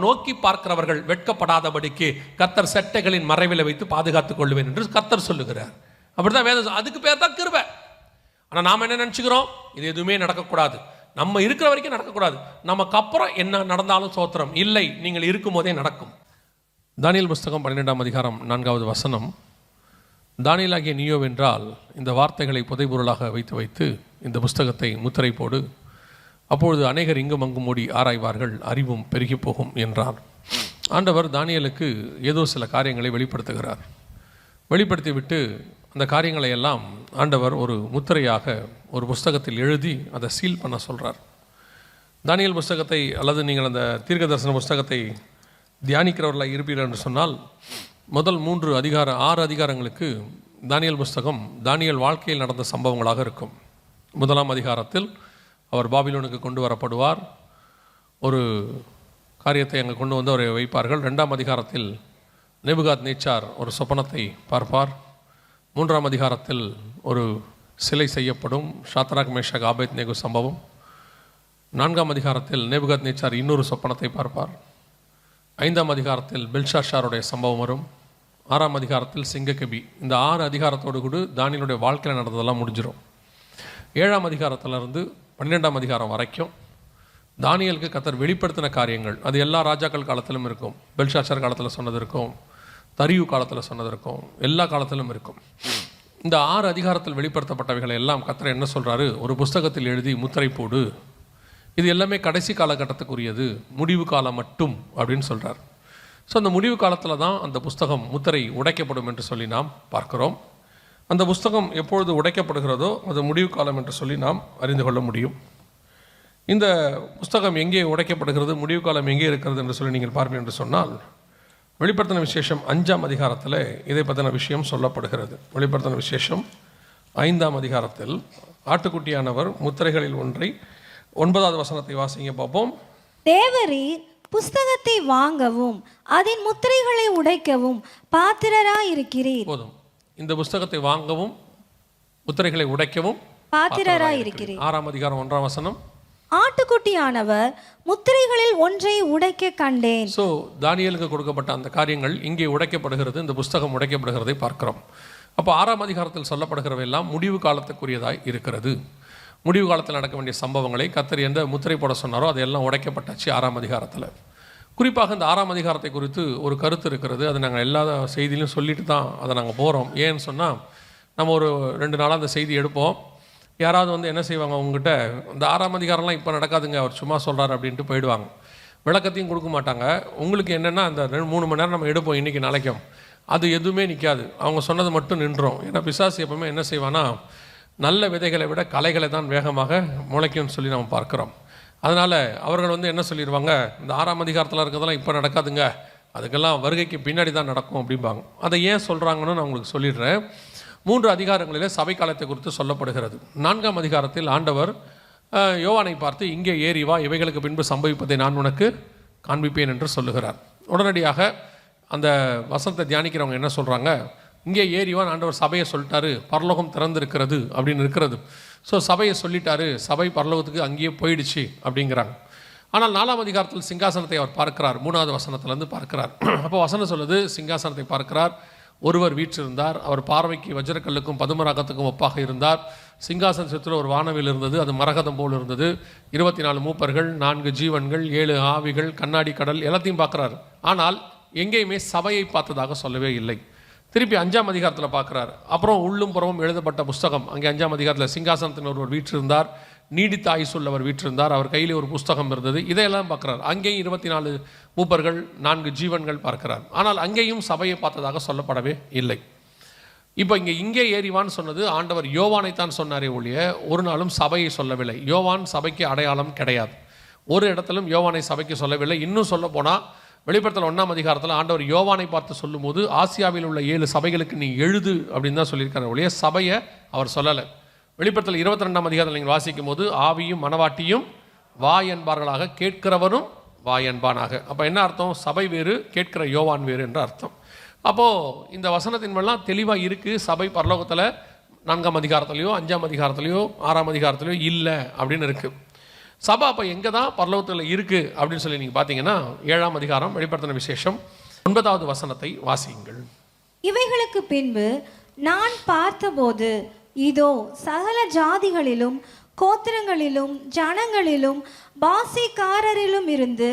நோக்கி பார்க்கிறவர்கள் வெட்கப்படாதபடிக்கு கர்த்தர் செட்டைகளின் மறைவில் வைத்து பாதுகாத்துக் கொள்வேன் என்று கர்த்தர் சொல்லுகிறார். அப்படிதான் வேதம். அதுக்கு பேர் தான் கிருபை. ஆனால் நாம் என்ன நினச்சிக்கிறோம்? இது எதுவுமே நடக்கக்கூடாது, நம்ம இருக்கிற வரைக்கும் நடக்கக்கூடாது, நமக்கு அப்புறம் என்ன நடந்தாலும் சோத்திரம் இல்லை. நீங்கள் இருக்கும் போதே நடக்கும். தானியேல் புஸ்தகம் 12ஆம் அதிகாரம் 4வது வசனம். தானியேலாகிய நீயோ வென்றால் இந்த வார்த்தைகளை புதைபொருளாக வைத்து இந்த புஸ்தகத்தை முத்திரை போடு, அப்பொழுது அநேகர் இங்கும் அங்கும் ஓடி ஆராய்வார்கள், அறிவும் பெருகி போகும் என்றார். ஆண்டவர் தானியேலுக்கு ஏதோ சில காரியங்களை வெளிப்படுத்துகிறார். வெளிப்படுத்திவிட்டு அந்த காரியங்களை எல்லாம் ஆண்டவர் ஒரு முத்திரையாக ஒரு புஸ்தகத்தில் எழுதி அதை சீல் பண்ண சொல்கிறார். தானியேல் புஸ்தகத்தை அல்லது நீங்கள் அந்த தீர்க்க தரிசன புஸ்தகத்தை தியானிக்கிறவர்களாக இருப்பீர்கள் என்று சொன்னால் முதல் 6 அதிகாரங்களுக்கு தானியேல் புஸ்தகம் தானியேல் வாழ்க்கையில் நடந்த சம்பவங்களாக இருக்கும். 1ஆம் அதிகாரத்தில் அவர் பாபிலோனுக்கு கொண்டு வரப்படுவார், ஒரு காரியத்தை அங்கே கொண்டு வந்து அவரை வைப்பார்கள். 2ஆம் அதிகாரத்தில் நேபுகாத்நேச்சார் ஒரு சொப்பனத்தை பார்ப்பார். 3ஆம் அதிகாரத்தில் ஒரு சிலை செய்யப்படும், ஷாத்ராக் மேஷாக் ஆபேத்நேகோ சம்பவம். 4ஆம் அதிகாரத்தில் நேபுகாத்நேச்சார் இன்னொரு சொப்பனத்தை பார்ப்பார். 5ஆம் அதிகாரத்தில் பெல்ஷாஷாருடைய சம்பவம் வரும். 6ஆம் அதிகாரத்தில் சிங்கக்கபி. இந்த 6 அதிகாரத்தோடு கூட தானியேலுடைய வாழ்க்கையில் நடந்ததெல்லாம் முடிஞ்சிடும். 7ஆம் அதிகாரத்திலிருந்து 12ஆம் அதிகாரம் வரைக்கும் தானியேலுக்கு கர்த்தர் வெளிப்படுத்தின காரியங்கள் அது எல்லா ராஜாக்கள் காலத்திலும் இருக்கும். பெல்ஷாஷார் காலத்தில் சொன்னது இருக்கும், தரியு காலத்தில் சொன்னது இருக்கும், எல்லா காலத்திலும் இருக்கும். இந்த 6 அதிகாரத்தில் வெளிப்படுத்தப்பட்டவைகளை எல்லாம் கர்த்தர் என்ன சொல்கிறாரு? ஒரு புஸ்தகத்தில் எழுதி முத்திரை போடு, இது எல்லாமே கடைசி காலகட்டத்துக்குரியது, முடிவு காலம் மட்டும் அப்படின்னு சொல்கிறார். ஸோ அந்த முடிவு காலத்தில் தான் அந்த புஸ்தகம் முத்திரை உடைக்கப்படும் என்று சொல்லி நாம் பார்க்கிறோம். அந்த புஸ்தகம் எப்பொழுது உடைக்கப்படுகிறதோ அது முடிவு காலம் என்று சொல்லி நாம் அறிந்து கொள்ள முடியும். இந்த புஸ்தகம் எங்கே உடைக்கப்படுகிறது, முடிவு காலம் எங்கே இருக்கிறது என்று சொல்லி நீங்கள் பார்ப்பீர்கள் என்று சொன்னால் வெளிப்படுத்தின விசேஷம் 5ஆம் அதிகாரத்தில் இதை பற்றின விஷயம் சொல்லப்படுகிறது. வெளிப்படுத்தின விசேஷம் 5ஆம் அதிகாரத்தில் ஆட்டுக்குட்டியானவர் முத்திரைகளில் ஒன்றை 9வது வசனத்தை வாசிங்க பார்ப்போம். தேவரீர் புஸ்தகத்தை வாங்கவும் அதன் முத்திரைகளை உடைக்கவும் பாத்திரராயிருக்கிறீர். போதும். இந்த புஸ்தகத்தை வாங்கவும் முத்திரைகளை உடைக்கவும் பாத்திரராயிருக்கிறீர். 6ஆம் அதிகாரம் 1ஆம் வசனம். ஆட்டுக்குட்டியானவர் முத்திரைகளில் ஒன்றை உடைக்க கண்டேன். ஸோ தானியேலுக்கு கொடுக்கப்பட்ட அந்த காரியங்கள் இங்கே உடைக்கப்படுகிறது, இந்த புஸ்தகம் உடைக்கப்படுகிறதை பார்க்கிறோம். அப்போ 6ஆம் அதிகாரத்தில் சொல்லப்படுகிறவையெல்லாம் முடிவு காலத்துக்குரியதாய் இருக்கிறது. முடிவு காலத்தில் நடக்க வேண்டிய சம்பவங்களை கர்த்தர் எந்த முத்திரை போட சொன்னாரோ அதெல்லாம் உடைக்கப்பட்டாச்சு 6ஆம் அதிகாரத்தில். குறிப்பாக இந்த 6ஆம் அதிகாரத்தை குறித்து ஒரு கருத்து இருக்கிறது. அது நாங்கள் எல்லா செய்தியிலும் சொல்லிட்டு தான் அதை நாங்கள் போகிறோம். ஏன்னு சொன்னால் நம்ம ஒரு 2 நாளாக அந்த செய்தி எடுப்போம். யாராவது வந்து என்ன செய்வாங்க, உங்ககிட்ட இந்த 6ஆம் அதிகாரம்லாம் இப்போ நடக்காதுங்க, அவர் சும்மா சொல்கிறார் அப்படின்ட்டு போயிடுவாங்க. விளக்கத்தையும் கொடுக்க மாட்டாங்க. உங்களுக்கு என்னென்னா அந்த 2-3 மணி நேரம் நம்ம எடுப்போம் இன்றைக்கி நாளைக்கும், அது எதுவுமே நிற்காது. அவங்க சொன்னது மட்டும் நின்றோம். ஏன்னா பிசாசு எப்பவுமே என்ன செய்வானா, நல்ல விதைகளை விட களைகளை தான் வேகமாக முளைக்கும்னு சொல்லி நம்ம பார்க்குறோம். அதனால் அவர்கள் வந்து என்ன சொல்லிடுவாங்க, இந்த 6ஆம் அதிகாரத்தில் இருக்கிறதெல்லாம் இப்போ நடக்காதுங்க, அதுக்கெல்லாம் வருகைக்கு பின்னாடி தான் நடக்கும் அப்படிம்பாங்க. அதை ஏன் சொல்கிறாங்கன்னு நான் உங்களுக்கு சொல்லிடுறேன். 3 அதிகாரங்களிலே சபை காலத்தை குறித்து சொல்லப்படுகிறது. 4ஆம் அதிகாரத்தில் ஆண்டவர் யோவானை பார்த்து இங்கே ஏறி வா, இவைகளுக்கு பின்பு சம்பவிப்பதை நான் உனக்கு காண்பிப்பேன் என்று சொல்லுகிறார். உடனடியாக அந்த வசனத்தை தியானிக்கிறவங்க என்ன சொல்கிறாங்க, இங்கே ஏறிவான் ஆண்டவர் சபையை சொல்லிட்டாரு, பரலோகம் திறந்திருக்கிறது அப்படின்னு இருக்கிறது. ஸோ சபையை சொல்லிட்டாரு, சபை பரலோகத்துக்கு அங்கேயே போயிடுச்சு அப்படிங்கிறாங்க. ஆனால் 4ஆம் அதிகாரத்தில் சிங்காசனத்தை அவர் பார்க்கிறார். 3வது வசனத்திலேருந்து பார்க்கிறார். அப்போ வசனம் சொல்லுது, சிங்காசனத்தை பார்க்கிறார், ஒருவர் வீற்றிருந்தார், அவர் பார்வைக்கு வஜ்ரக்கல்லுக்கும் பதுமராகத்துக்கும் ஒப்பாக இருந்தார். சிங்காசனத்தில் ஒரு வானவில் இருந்தது, அது மரகதம் போல் இருந்தது. 24 மூப்பர்கள், 4 ஜீவன்கள், 7 ஆவிகள், கண்ணாடி கடல் எல்லாத்தையும் பார்க்குறாரு. ஆனால் எங்கேயுமே சபையை பார்த்ததாக சொல்லவே இல்லை. திருப்பி 5ஆம் அதிகாரத்தில் பார்க்குறாரு. அப்புறம் உள்ளும் புறமும் எழுதப்பட்ட புஸ்தகம். அங்கே 5ஆம் அதிகாரத்தில் சிங்காசனத்தில் ஒருவர் வீற்றிருந்தார், நீடித்த ஆயுசுள்ளவர் வீற்றிருந்தார், அவர் கையில் ஒரு புஸ்தகம் இருந்தது. இதையெல்லாம் பார்க்குறார். அங்கேயும் 24 மூப்பர்கள், 4 ஜீவன்கள் பார்க்கிறார். ஆனால் அங்கேயும் சபையை பார்த்ததாக சொல்லப்படவே இல்லை. இப்போ இங்கே ஏறிவான்னு சொன்னது ஆண்டவர் யோவானைத்தான் சொன்னாரே ஒழிய ஒரு நாளும் சபையை சொல்லவில்லை. யோவான் சபைக்கு அடையாளம் கிடையாது. ஒரு இடத்திலும் யோவானை சபைக்கு சொல்லவில்லை. இன்னும் சொல்ல போனால் வெளிப்படுத்தல் 1ஆம் அதிகாரத்தில் ஆண்டவர் யோவானை பார்த்து சொல்லும்போது ஆசியாவில் உள்ள 7 சபைகளுக்கு நீ எழுது அப்படின்னு தான் சொல்லியிருக்காரு ஒழிய சபையை அவர் சொல்லலை. வெளிப்படுத்தல் 22ஆம் அதிகாரத்தில் நீங்கள் வாசிக்கும் போது ஆவியும் மனவாட்டியும் வா என்பார்களாக, கேட்கிறவரும் வா என்பானாக. அப்போ என்ன அர்த்தம்? சபை வேறு, கேட்கிற யோவான் வேறு என்ற அர்த்தம். அப்போது இந்த வசனத்தின் மேலாம் தெளிவாக இருக்குது. சபை பரலோகத்தில் 4ஆம் அதிகாரத்துலையோ 5ஆம் அதிகாரத்துலையோ 6ஆம் அதிகாரத்துலையோ இல்லை அப்படின்னு இருக்குது. சபை அப்போ எங்கே தான் பரலோகத்தில் இருக்குது அப்படின்னு சொல்லி நீங்கள் பார்த்தீங்கன்னா 7ஆம் அதிகாரம் வெளிப்படுத்தின விசேஷம் 9வது வசனத்தை வாசியுங்கள். இவைகளுக்கு பின்பு நான் பார்த்தபோது இதோ சகல ஜாதிகளிலும் கோத்திரங்களிலும் ஜனங்களிலும் பாஷைக்காரரிலும் இருந்து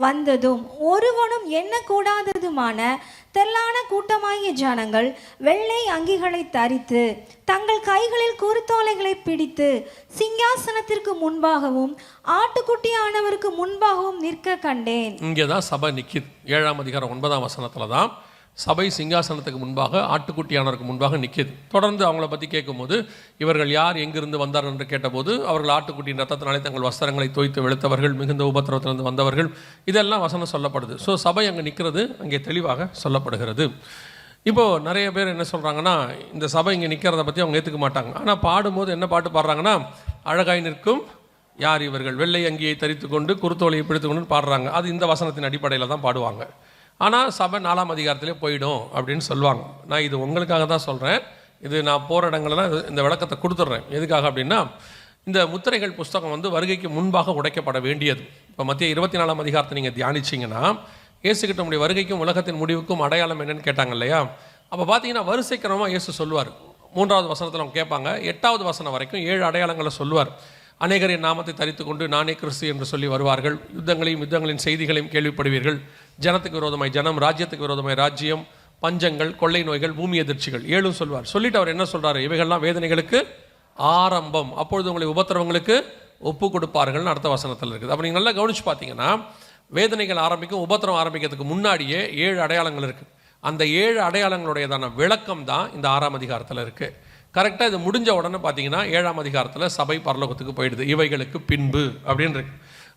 வந்ததும் ஒருவனும் எண்ணக்கூடாததுமான திரளான கூட்டமாகிய ஜனங்கள் வெள்ளை அங்கிகளை தரித்து தங்கள் கைகளில் குருத்தோலைகளை பிடித்து சிங்காசனத்திற்கு முன்பாகவும் ஆட்டுக்குட்டியானவருக்கு முன்பாகவும் நிற்க கண்டேன். இங்கே தான் சபை நிற்கிது. 7ஆம் அதிகாரம் 9ஆம் வசனத்தில் தான் சபை சிங்காசனத்துக்கு முன்பாக ஆட்டுக்குட்டியானவருக்கு முன்பாக நிற்கிது. தொடர்ந்து அவங்கள பற்றி கேட்கும்போது இவர்கள் யார் எங்கிருந்து வந்தார் என்று கேட்டபோது அவர்கள் ஆட்டுக்குட்டியின் ரத்தத்தினாலே தங்கள் வஸ்திரங்களை தோய்த்து வெளுத்தவர்கள், மிகுந்த உபத்திரவத்திலிருந்து வந்தவர்கள், இதெல்லாம் வசனம் சொல்லப்படுது. ஸோ சபை அங்கே நிற்கிறது அங்கே தெளிவாக சொல்லப்படுகிறது. இப்போது நிறைய பேர் என்ன சொல்கிறாங்கன்னா, இந்த சபை இங்கே நிற்கிறத பற்றி அவங்க ஏற்றுக்க மாட்டாங்க. ஆனால் பாடும்போது என்ன பாட்டு பாடுறாங்கன்னா, அழகாய் நிற்கும் யார் இவர்கள், வெள்ளை அங்கியை தரித்து கொண்டு குருத்தோலையை பிடித்து கொண்டு பாடுறாங்க. அது இந்த வசனத்தின் அடிப்படையில் தான் பாடுவாங்க. ஆனால் சபை 4ஆம் அதிகாரத்திலே போயிடும் அப்படின்னு சொல்லுவாங்க. நான் இது உங்களுக்காக தான் சொல்கிறேன். இது நான் போகிற இடங்கள்லாம் இந்த விளக்கத்தை கொடுத்துட்றேன். எதுக்காக அப்படின்னா, இந்த முத்திரைகள் புஸ்தகம் வந்து வருகைக்கு முன்பாக உடைக்கப்பட வேண்டியது. இப்போ மத்திய 24ஆம் அதிகாரத்தை நீங்கள் தியானிச்சிங்கன்னா, இயேசுகிட்ட நம்முடைய வருகைக்கும் உலகத்தின் முடிவுக்கும் அடையாளம் என்னன்னு கேட்டாங்க இல்லையா? அப்போ பார்த்தீங்கன்னா வரிசைக்கிரமாக இயேசு சொல்லுவார். 3வது வசனத்தில் அவங்க கேட்பாங்க. 8வது வசனம் வரைக்கும் 7 அடையாளங்களை சொல்லுவார். அநேகர் என் நாமத்தை தரித்து கொண்டு நானே கிறிஸ்து என்று சொல்லி வருவார்கள். யுத்தங்களின் செய்திகளையும் கேள்விப்படுவீர்கள். ஜனத்துக்கு விரோதமாய் ஜனம், ராஜ்யத்துக்கு விரோதமாய் ராஜ்யம், பஞ்சங்கள், கொள்ளை நோய்கள், பூமி எதிர்ச்சிகள் 7 சொல்வார். சொல்லிட்டு அவர் என்ன சொல்றாரு, இவைகள்லாம் வேதனைகளுக்கு ஆரம்பம், அப்பொழுது உங்களை உபத்திரவங்களுக்கு ஒப்பு கொடுப்பார்கள்னு அடுத்த வசனத்தில் இருக்குது. அப்போ நீங்கள் நல்லா கவனிச்சு பார்த்தீங்கன்னா, வேதனைகள் ஆரம்பிக்கும், உபத்திரம் ஆரம்பிக்கிறதுக்கு முன்னாடியே 7 அடையாளங்கள் இருக்குது. அந்த 7 அடையாளங்களுடையதான விளக்கம் தான் இந்த 6ஆம் அதிகாரத்தில் இருக்குது. கரெக்டாக இது முடிஞ்ச உடனே பார்த்தீங்கன்னா 7ஆம் அதிகாரத்தில் சபை பரலோகத்துக்கு போயிடுது. இவைகளுக்கு பின்பு அப்படின்னு இருக்கு.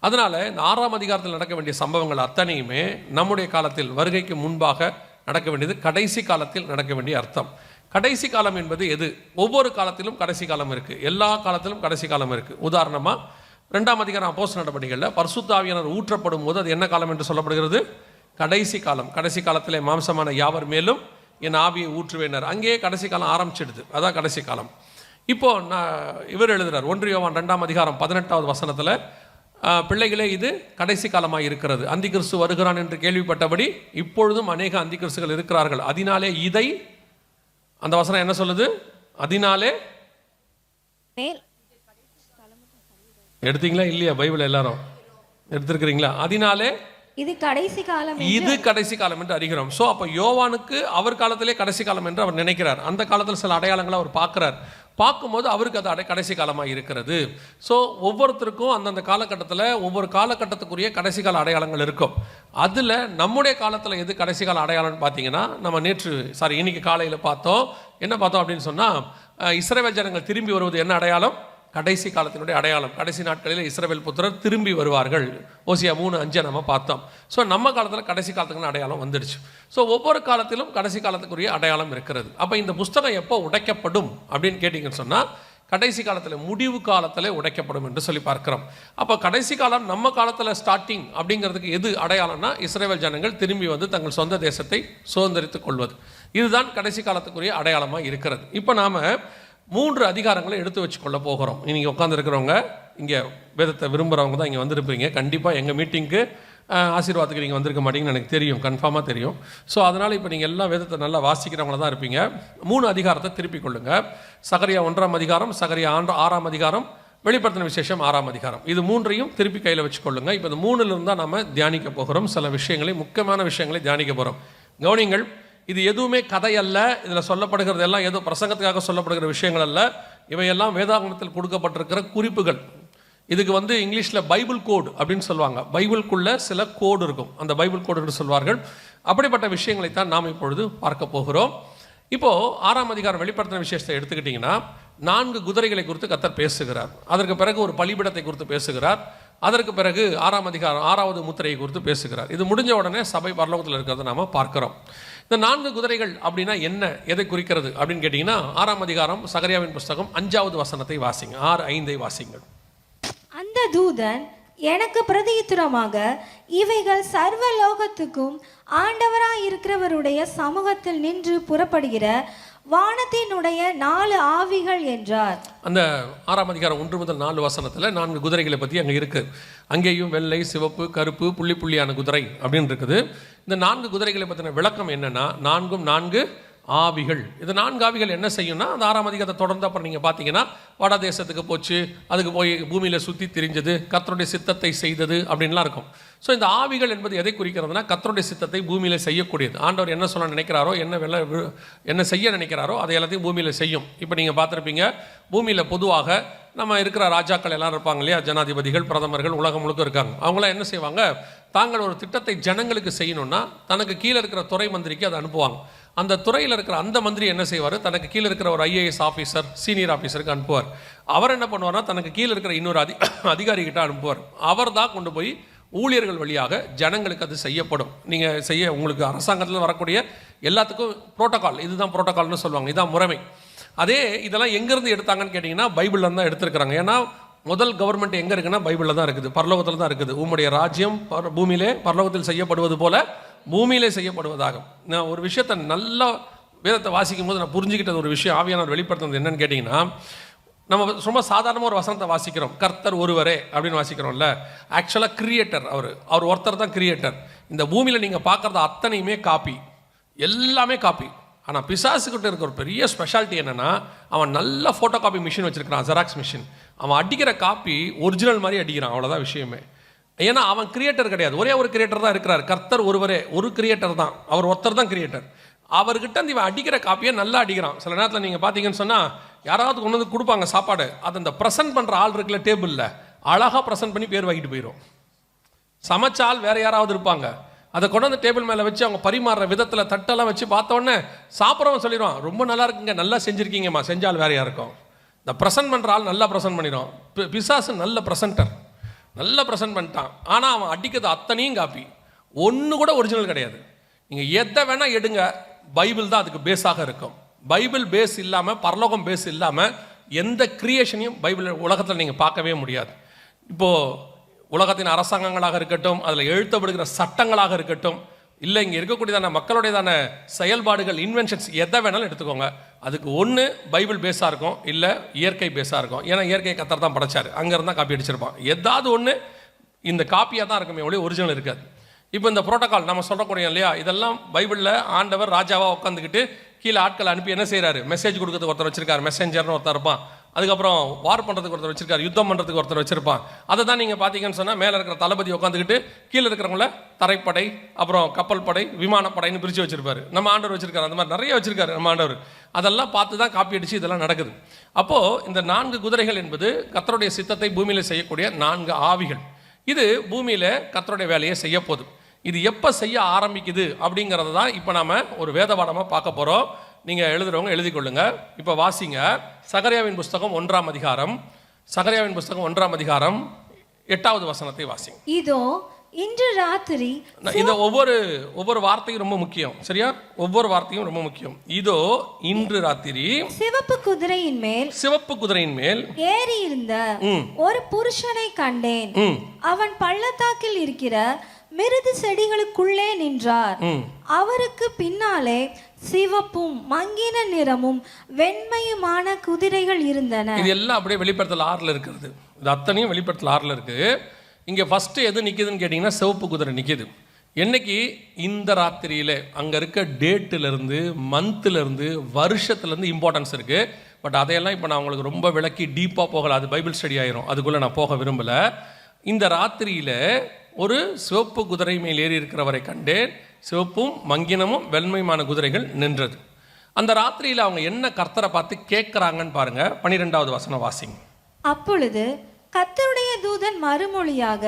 அதனால் இந்த 6ஆம் அதிகாரத்தில் நடக்க வேண்டிய சம்பவங்கள் அத்தனையுமே நம்முடைய காலத்தில் வருகைக்கு முன்பாக நடக்க வேண்டியது, கடைசி காலத்தில் நடக்க வேண்டிய அர்த்தம். கடைசி காலம் என்பது எது? ஒவ்வொரு காலத்திலும் கடைசி காலம் இருக்குது. எல்லா காலத்திலும் கடைசி காலம் இருக்குது. உதாரணமாக 2ஆம் அதிகாரம் அப்போஸ்தலர் நடவடிக்கைகளில் பரிசுத்த ஆவியானவர் ஊற்றப்படும் போது அது என்ன காலம் என்று சொல்லப்படுகிறது? கடைசி காலம். கடைசி காலத்திலே மாம்சமான யாவர் மேலும் என் ஆவியை ஊற்றுவேனர். அங்கேயே கடைசி காலம் ஆரம்பிச்சிடுது. அதான் கடைசி காலம். இப்போது இவர் எழுதுகிறார் 1 யோவான் 2ஆம் அதிகாரம் 18வது வசனத்தில், பிள்ளைகளே இது கடைசி காலமாக இருக்கிறது, அந்தி கிறிஸ்து வருகிறான் என்று கேள்விப்பட்டபடி இப்பொழுதும் அநேக அந்தி கிறிஸ்துகள் இருக்கிறார்கள், அதனாலே இதை, அந்த வசனம் என்ன சொல்லுது? அதனாலே எடுத்தீங்களா இல்லையா? பைபிள் எல்லாரும் எடுத்திருக்கிறீங்களா? அதனாலே இது கடைசி காலம், இது கடைசி காலம் என்று அறிகிறோம். ஸோ அப்போ யோவானுக்கு அவர் காலத்திலே கடைசி காலம் என்று அவர் நினைக்கிறார். அந்த காலத்தில் சில அடையாளங்களை அவர் பார்க்குறார். பார்க்கும்போது அவருக்கு அது கடைசி காலமாக இருக்கிறது. ஸோ ஒவ்வொருத்தருக்கும் அந்தந்த காலகட்டத்தில் ஒவ்வொரு காலகட்டத்துக்குரிய கடைசி கால அடையாளங்கள் இருக்கும். அதில் நம்முடைய காலத்தில் எது கடைசி கால அடையாளம்னு பார்த்தீங்கன்னா, நம்ம இன்னைக்கு காலையில் பார்த்தோம். என்ன பார்த்தோம் அப்படின்னு சொன்னால், இஸ்ரவேல் ஜனங்கள் திரும்பி வருவது என்ன அடையாளம்? கடைசி காலத்தினுடைய அடையாளம். கடைசி நாட்களில் இஸ்ரவேல் புத்திரர் திரும்பி வருவார்கள். ஓசியா 3:5 நம்ம பார்த்தோம். ஸோ நம்ம காலத்தில் கடைசி காலத்துக்குன்னு அடையாளம் வந்துடுச்சு. ஸோ ஒவ்வொரு காலத்திலும் கடைசி காலத்துக்குரிய அடையாளம் இருக்கிறது. அப்போ இந்த புஸ்தகம் எப்போ உடைக்கப்படும் அப்படின்னு கேட்டிங்கன்னு சொன்னால், கடைசி காலத்தில், முடிவு காலத்தில் உடைக்கப்படும் என்று சொல்லி பார்க்கிறோம். அப்போ கடைசி காலம் நம்ம காலத்தில் ஸ்டார்டிங் அப்படிங்கிறதுக்கு எது அடையாளம்னா, இஸ்ரவேல் ஜனங்கள் திரும்பி வந்து தங்கள் சொந்த தேசத்தை சுதந்திரித்துக் கொள்வது. இதுதான் கடைசி காலத்துக்குரிய அடையாளமாக இருக்கிறது. இப்போ நாம் 3 அதிகாரங்களை எடுத்து வச்சுக்கொள்ள போகிறோம். நீங்கள் உட்காந்துருக்கிறவங்க, இங்கே வேதத்தை விரும்புகிறவங்க தான் இங்கே வந்திருப்பீங்க. கண்டிப்பாக எங்கள் மீட்டிங்க்கு ஆசீர்வாதத்துக்கு நீங்கள் வந்திருக்க மாட்டீங்கன்னு எனக்கு தெரியும், கன்ஃபார்மாக தெரியும். ஸோ அதனால் இப்போ நீங்கள் எல்லாம் வேதத்தை நல்லா வாசிக்கிறவங்கள தான் இருப்பீங்க. 3 அதிகாரத்தை திருப்பிக் கொள்ளுங்கள். சகரியா 1ஆம் அதிகாரம், சகரியா 6ஆம் அதிகாரம், வெளிப்படுத்தின விசேஷம் 6ஆம் அதிகாரம். இது 3ஐயும் திருப்பி கையில் வச்சுக்கொள்ளுங்க. இப்போ இந்த 3லிருந்து தான் நம்ம தியானிக்க போகிறோம். சில விஷயங்களை, முக்கியமான விஷயங்களை தியானிக்க போகிறோம். கவனிங்கள், இது எதுவுமே கதை அல்ல. இதில் சொல்லப்படுகிறது எல்லாம் ஏதோ பிரசங்கத்துக்காக சொல்லப்படுகிற விஷயங்கள் அல்ல. இவையெல்லாம் வேதாகமத்தில் கொடுக்கப்பட்டிருக்கிற குறிப்புகள். இதுக்கு இங்கிலீஷில் பைபிள் கோடு அப்படின்னு சொல்லுவாங்க. பைபிளுக்குள்ள சில கோடு இருக்கும், அந்த பைபிள் கோடு என்று சொல்வார்கள். அப்படிப்பட்ட விஷயங்களைத்தான் நாம் இப்பொழுது பார்க்க போகிறோம். இப்போது 6ஆம் அதிகாரம் வெளிப்படுத்தின விசேஷத்தை எடுத்துக்கிட்டிங்கன்னா, 4 குதிரைகளை குறித்து கர்த்தர் பேசுகிறார். அதற்கு பிறகு ஒரு பலிபீடத்தை குறித்து பேசுகிறார். அதற்கு பிறகு 6ஆம் அதிகாரம் 6வது முத்திரையை குறித்து பேசுகிறார். இது முடிஞ்ச உடனே சபை பரலோகத்தில் இருக்கிறத நாம் பார்க்கிறோம். இந்த 4 குதிரைகள் அப்படின்னா என்ன, எதை குறிக்கிறது அப்படின்னு கேட்டிங்கன்னா, 6ஆம் அதிகாரம் சகரியாவின் புஸ்தகம் 5வது வசனத்தை வாசிங்க. 6:5 வாசிங்கள். அந்த தூதன் எனக்கு பிரதியுத்தரமாக, இவைகள் சர்வலோகத்துக்கும் ஆண்டவராய் இருக்கிறவருடைய சமூகத்தில் நின்று புறப்படுகிற வானத்தினுடைய 4 ஆவிகள் என்றார். அந்த 6ஆம் அதிகாரம் 1 முதல் 4 வசனத்தில் 4 குதிரைகளை பற்றி அங்கே இருக்குது. அங்கேயும் வெள்ளை, சிவப்பு, கருப்பு, புள்ளி புள்ளியான குதிரை அப்படின்னு இருக்குது. இந்த 4 குதிரைகளை பற்றின விளக்கம் என்னென்னா, 4 ஆவிகள். இது 4 ஆவிகள் என்ன செய்யும்னா, அந்த 6ஆம் அதிகாரத்தை தொடர்ந்து அப்புறம் நீங்கள் பார்த்தீங்கன்னா வட தேசத்துக்கு போச்சு, அதுக்கு போய் பூமியில் சுற்றி திரிஞ்சது, கர்த்தருடைய சித்தத்தை செய்தது அப்படின்லாம் இருக்கும். ஸோ இந்த ஆவிகள் என்பது எதை குறிக்கிறதுனா, கர்த்தருடைய சித்தத்தை பூமியில் செய்யக்கூடியது. ஆண்டவர் என்ன சொல்ல நினைக்கிறாரோ, என்ன செய்ய நினைக்கிறாரோ அதை எல்லாத்தையும் பூமியில் செய்யும். இப்போ நீங்கள் பார்த்துருப்பீங்க, பூமியில் பொதுவாக நம்ம இருக்கிற ராஜாக்கள் எல்லாம் இருப்பாங்க இல்லையா, ஜனாதிபதிகள், பிரதமர்கள் உலகம் முழுக்க இருக்காங்க. அவங்களாம் என்ன செய்வாங்க, தாங்கள் ஒரு திட்டத்தை ஜனங்களுக்கு செய்யணும்னா தனக்கு கீழே இருக்கிற துறை மந்திரிக்கு அதை அனுப்புவாங்க. அந்த துறையில் இருக்கிற அந்த மந்திரி என்ன செய்வார், தனக்கு கீழே இருக்கிற ஒரு IAS ஆஃபீஸர், சீனியர் ஆஃபீஸருக்கு அனுப்புவார். அவர் என்ன பண்ணுவார்னா, தனக்கு கீழே இருக்கிற இன்னொரு அதிகாரிகிட்ட அனுப்புவார். அவர் தான் கொண்டு போய் ஊழியர்கள் வழியாக ஜனங்களுக்கு அது செய்யப்படும். நீங்கள் உங்களுக்கு அரசாங்கத்தில் வரக்கூடிய எல்லாத்துக்கும் புரோட்டோகால், இதுதான் புரோட்டோகால்னு சொல்லுவாங்க, இதுதான் முறைமை. அதே இதெல்லாம் எங்கேருந்து எடுத்தாங்கன்னு கேட்டிங்கன்னா, பைபிளில் தான் எடுத்துருக்கிறாங்க. ஏன்னா முதல் கவர்மெண்ட் எங்கே இருக்குன்னா பைபிளில் தான் இருக்குது, பரலோகத்தில் தான் இருக்குது. உம்முடைய ராஜ்யம் பூமியிலே பரலோகத்தில் செய்யப்படுவது போல பூமியிலே செய்யப்படுவதாகும். நான் ஒரு விஷயத்தை நல்லா வேதத்தை வாசிக்கும் போது நான் புரிஞ்சுக்கிட்டது ஒரு விஷயம், ஆவியானவர் வெளிப்படுத்துறது என்னன்னு கேட்டிங்கன்னா, நம்ம ரொம்ப சாதாரணமாக ஒரு வசனத்தை வாசிக்கிறோம், கர்த்தர் ஒருவரே அப்படின்னு வாசிக்கிறோம்ல. ஆக்சுவலாக கிரியேட்டர் அவர் ஒருத்தர் தான் கிரியேட்டர். இந்த பூமியில் நீங்கள் பார்க்குறது அத்தனையுமே காப்பி, எல்லாமே காப்பி. ஆனால் பிசாசுக்கிட்ட இருக்கிற ஒரு பெரிய ஸ்பெஷாலிட்டி என்னென்னா, அவன் நல்ல ஃபோட்டோ காப்பி மிஷின் வச்சுருக்கிறான், ஜெராக்ஸ் மிஷின். அவன் அடிக்கிற காப்பி ஒரிஜினல் மாதிரி அடிக்கிறான், அவ்வளோதான் விஷயமே. ஏன்னா அவன் கிரியேட்டர் கிடையாது, ஒரே ஒரு கிரியேட்டர் தான் இருக்கிறார். கர்த்தர் ஒருவரே, ஒரு கிரியேட்டர் தான், அவர் ஒருத்தர் தான் கிரியேட்டர். அவர்கிட்ட இவன் அடிக்கிற காப்பியை நல்லா அடிக்கிறான். சில நேரத்தில் நீங்கள் பார்த்தீங்கன்னு சொன்னால், யாராவது கொண்டு வந்து கொடுப்பாங்க சாப்பாடு, அதை அந்த ப்ரெசென்ட் பண்ணுற ஆள் இருக்குல்ல டேபிளில், அழகாக ப்ரெசென்ட் பண்ணி பேர் வாங்கிட்டு போயிடும். சமைச்சால் வேறு யாராவது இருப்பாங்க, அதை கொண்டு வந்து டேபிள் மேலே வச்சு அவங்க பரிமாறுற விதத்தில் தட்டெல்லாம் வச்சு பார்த்தோன்னே சாப்பிட்றவன் சொல்லிடுவான், ரொம்ப நல்லா இருக்குங்க, நல்லா செஞ்சுருக்கீங்கம்மா. செஞ்சால் வேறையா இருக்கும். இந்த ப்ரெசென்ட் பண்ணுற ஆள் நல்லா ப்ரெசென்ட் பண்ணிடும். பிசாசு நல்ல ப்ரெசென்டர், நல்லா ப்ரெசென்ட் பண்ணிட்டான். ஆனால் அவன் அடிக்கிறது அத்தனையும் காப்பி, ஒன்று கூட ஒரிஜினல் கிடையாது. நீங்கள் எதை வேணால் எடுங்க, பைபிள் தான் அதுக்கு பேஸாக இருக்கும். பைபிள் பேஸ் இல்லாமல், பரலோகம் பேஸ் இல்லாமல் எந்த கிரியேஷனையும் பைபிள் உலகத்தில் நீங்கள் பார்க்கவே முடியாது. இப்போது உலகத்தின் அரசாங்கங்களாக இருக்கட்டும், அதில் எழுத்தப்படுகிற சட்டங்களாக இருக்கட்டும், இல்லை இங்கே இருக்கக்கூடியதான மக்களுடையதான செயல்பாடுகள், இன்வென்ஷன்ஸ், எதை வேணாலும் எடுத்துக்கோங்க, அதுக்கு ஒன்று பைபிள் பேஸாக இருக்கும், இல்லை இயற்கை பேஸாக இருக்கும். ஏன்னா இயற்கை கத்தர் தான் படைச்சார், அங்கேருந்து காப்பி அடிச்சிருப்பான். ஏதாவது ஒன்று இந்த காப்பியாக தான் இருக்குமே ஒழிய ஒரிஜினல் இருக்காது. இப்போ இந்த புரோட்டோகால் நம்ம சொல்லக்கூடிய இல்லையா, இதெல்லாம் பைபிளில் ஆண்டவர் ராஜாவாக உட்காந்துக்கிட்டு கீழே ஆட்களை அனுப்பி என்ன செய்கிறாரு, மெசேஜ் கொடுக்கறதுக்கு ஒருத்தர் வச்சிருக்காரு, மெசேஞ்சர்னு ஒருத்தர் இருப்பான். அதுக்கப்புறம் வார் பண்ணுறதுக்கு ஒருத்தர் வச்சிருக்காரு, யுத்தம் பண்ணுறதுக்கு ஒருத்தர் வச்சிருப்பான். அதை தான் நீங்கள் பார்த்தீங்கன்னு சொன்னால், மேலே இருக்கிற தளபதி உட்காந்துக்கிட்டு கீழே இருக்கிறவங்கள தரைப்படை, அப்புறம் கப்பல் படை, விமானப்படைன்னு பிரித்து வச்சிருப்பாரு. நம்ம ஆண்டவர் வச்சிருக்காரு, அந்த மாதிரி நிறைய வச்சிருக்காரு நம்ம ஆண்டவர். அதெல்லாம் பார்த்து தான் காப்பி அடித்து இதெல்லாம் நடக்குது. அப்போது இந்த 4 குதிரைகள் என்பது கர்த்தருடைய சித்தத்தை பூமியில் செய்யக்கூடிய 4 ஆவிகள். இது பூமியில் கர்த்தருடைய வேலையை செய்ய போகுது. இது எப்போ செய்ய ஆரம்பிக்குது அப்படிங்கிறது தான் இப்போ நாம் ஒரு வேதபாடமாக பார்க்க போகிறோம். நீங்கள் எழுதுறவங்க எழுதிக்கொள்ளுங்க. இப்போ வாசிங்க, சகரியாவின் புஸ்தகம் 1ஆம் அதிகாரம், சகரியாவின் புஸ்தகம் 1ஆம் அதிகாரம் 8வது வசனத்தை வாசிங்க. இதோ இன்று ராத்திரி, இந்த ஒவ்வொரு வார்த்தையும் ரொம்ப முக்கியம், சரியா? ஒவ்வொரு வார்த்தையும் ரொம்ப முக்கியம். இதோ இன்று ராத்திரி சிவப்பு குதிரையின் மேல் ஏறி இருந்த ஒரு புருஷனை கண்டேன். அவன் பள்ளத்தாக்கில் இருக்கிற மிருது செடிகளுக்குள்ளே நின்றார். அவருக்கு பின்னாலே சிவப்பும் மங்கின நிறமும் வெண்மையுமான குதிரைகள் இருந்தன. இது எல்லாம் அப்படியே வெளிப்படுத்தல் 6ல் இருக்கிறது. இது அத்தனையும் வெளிப்படுத்தல் 6ல் இருக்கு. இங்கே ஃபஸ்ட்டு எது நிற்கிதுன்னு கேட்டிங்கன்னா, சிவப்பு குதிரை நிற்கிது. என்னைக்கு? இந்த ராத்திரியில். அங்கே இருக்க டேட்டிலேருந்து, மந்த்லேருந்து, வருஷத்துலேருந்து இம்பார்ட்டன்ஸ் இருக்குது. பட் அதையெல்லாம் இப்போ நான் உங்களுக்கு ரொம்ப விளக்கி டீப்பாக போகலை, அது பைபிள் ஸ்டடி ஆயிரும், அதுக்குள்ளே நான் போக விரும்பலை. இந்த ராத்திரியில் ஒரு சிவப்பு குதிரை மேல் ஏறி இருக்கிறவரை கண்டேன். சிவப்பும் மங்கினமும் வெண்மையுமான குதிரைகள் நின்றது. அந்த ராத்திரியில் அவங்க என்ன கர்த்தரை பார்த்து கேட்குறாங்கன்னு பாருங்க. 12வது வசனம் வாசிங்க. அப்பொழுது கர்த்தருடைய தூதன் மறுமொழியாக,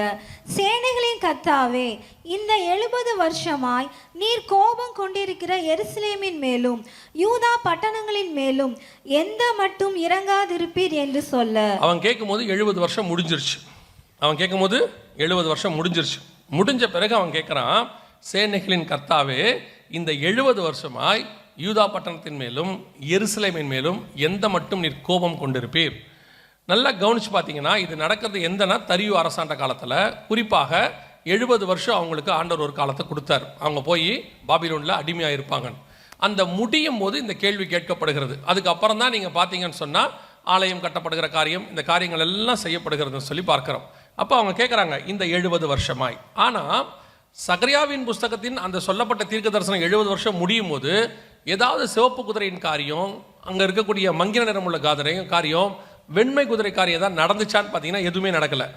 சேனைகளின் கர்த்தாவே, இந்த 70 வருஷமாய் நீர் கோபம் கொண்டிருக்கிற எருசலேமின் மேலும் யூதா பட்டணங்களின் மேலும் எந்த மட்டும் இறங்காதிருப்பீர் என்று சொல்ல. அவன் கேட்கும்போது 70 வருஷம் முடிஞ்சிருச்சு. முடிஞ்ச பிறகு அவன் கேட்குறான், சேனைகளின் கர்த்தாவே, இந்த 70 வருஷமாய் யூதா பட்டணத்தின் மேலும் எருசலேமின் மேலும் எந்த மட்டும் நீர் கோபம் கொண்டிருப்பீர். நல்லா கவனிச்சு பார்த்தீங்கன்னா, இது நடக்கிறது எந்தனா தரியு அரசாண்ட காலத்தில். குறிப்பாக 70 வருஷம் அவங்களுக்கு ஆண்டவர் ஒரு காலத்தை கொடுத்தார். அவங்க போய் பாபிலோனில் அடிமையாக இருப்பாங்க. அந்த முடியும் போது இந்த கேள்வி கேட்கப்படுகிறது. அதுக்கப்புறம் தான் நீங்கள் பார்த்தீங்கன்னு சொன்னால் ஆலயம் கட்டப்படுகிற காரியம், இந்த காரியங்கள் எல்லாம் செய்யப்படுகிறதுன்னு சொல்லி பார்க்குறோம். அப்போ அவங்க கேட்குறாங்க இந்த 70 வருஷமாய். ஆனால் சகரியாவின் புஸ்தகத்தின் அந்த சொல்லப்பட்ட தீர்க்க தரிசனம் 70 வருஷம் முடியும் போது ஏதாவது சிவப்பு குதிரையின் காரியம், அங்கே இருக்கக்கூடிய மங்கின நிறம் உள்ள காரியம், வெண்மை குதிரை காரியம் தான் நடந்துச்சான்னு பார்த்தீங்கன்னா எதுவுமே நடக்கலை.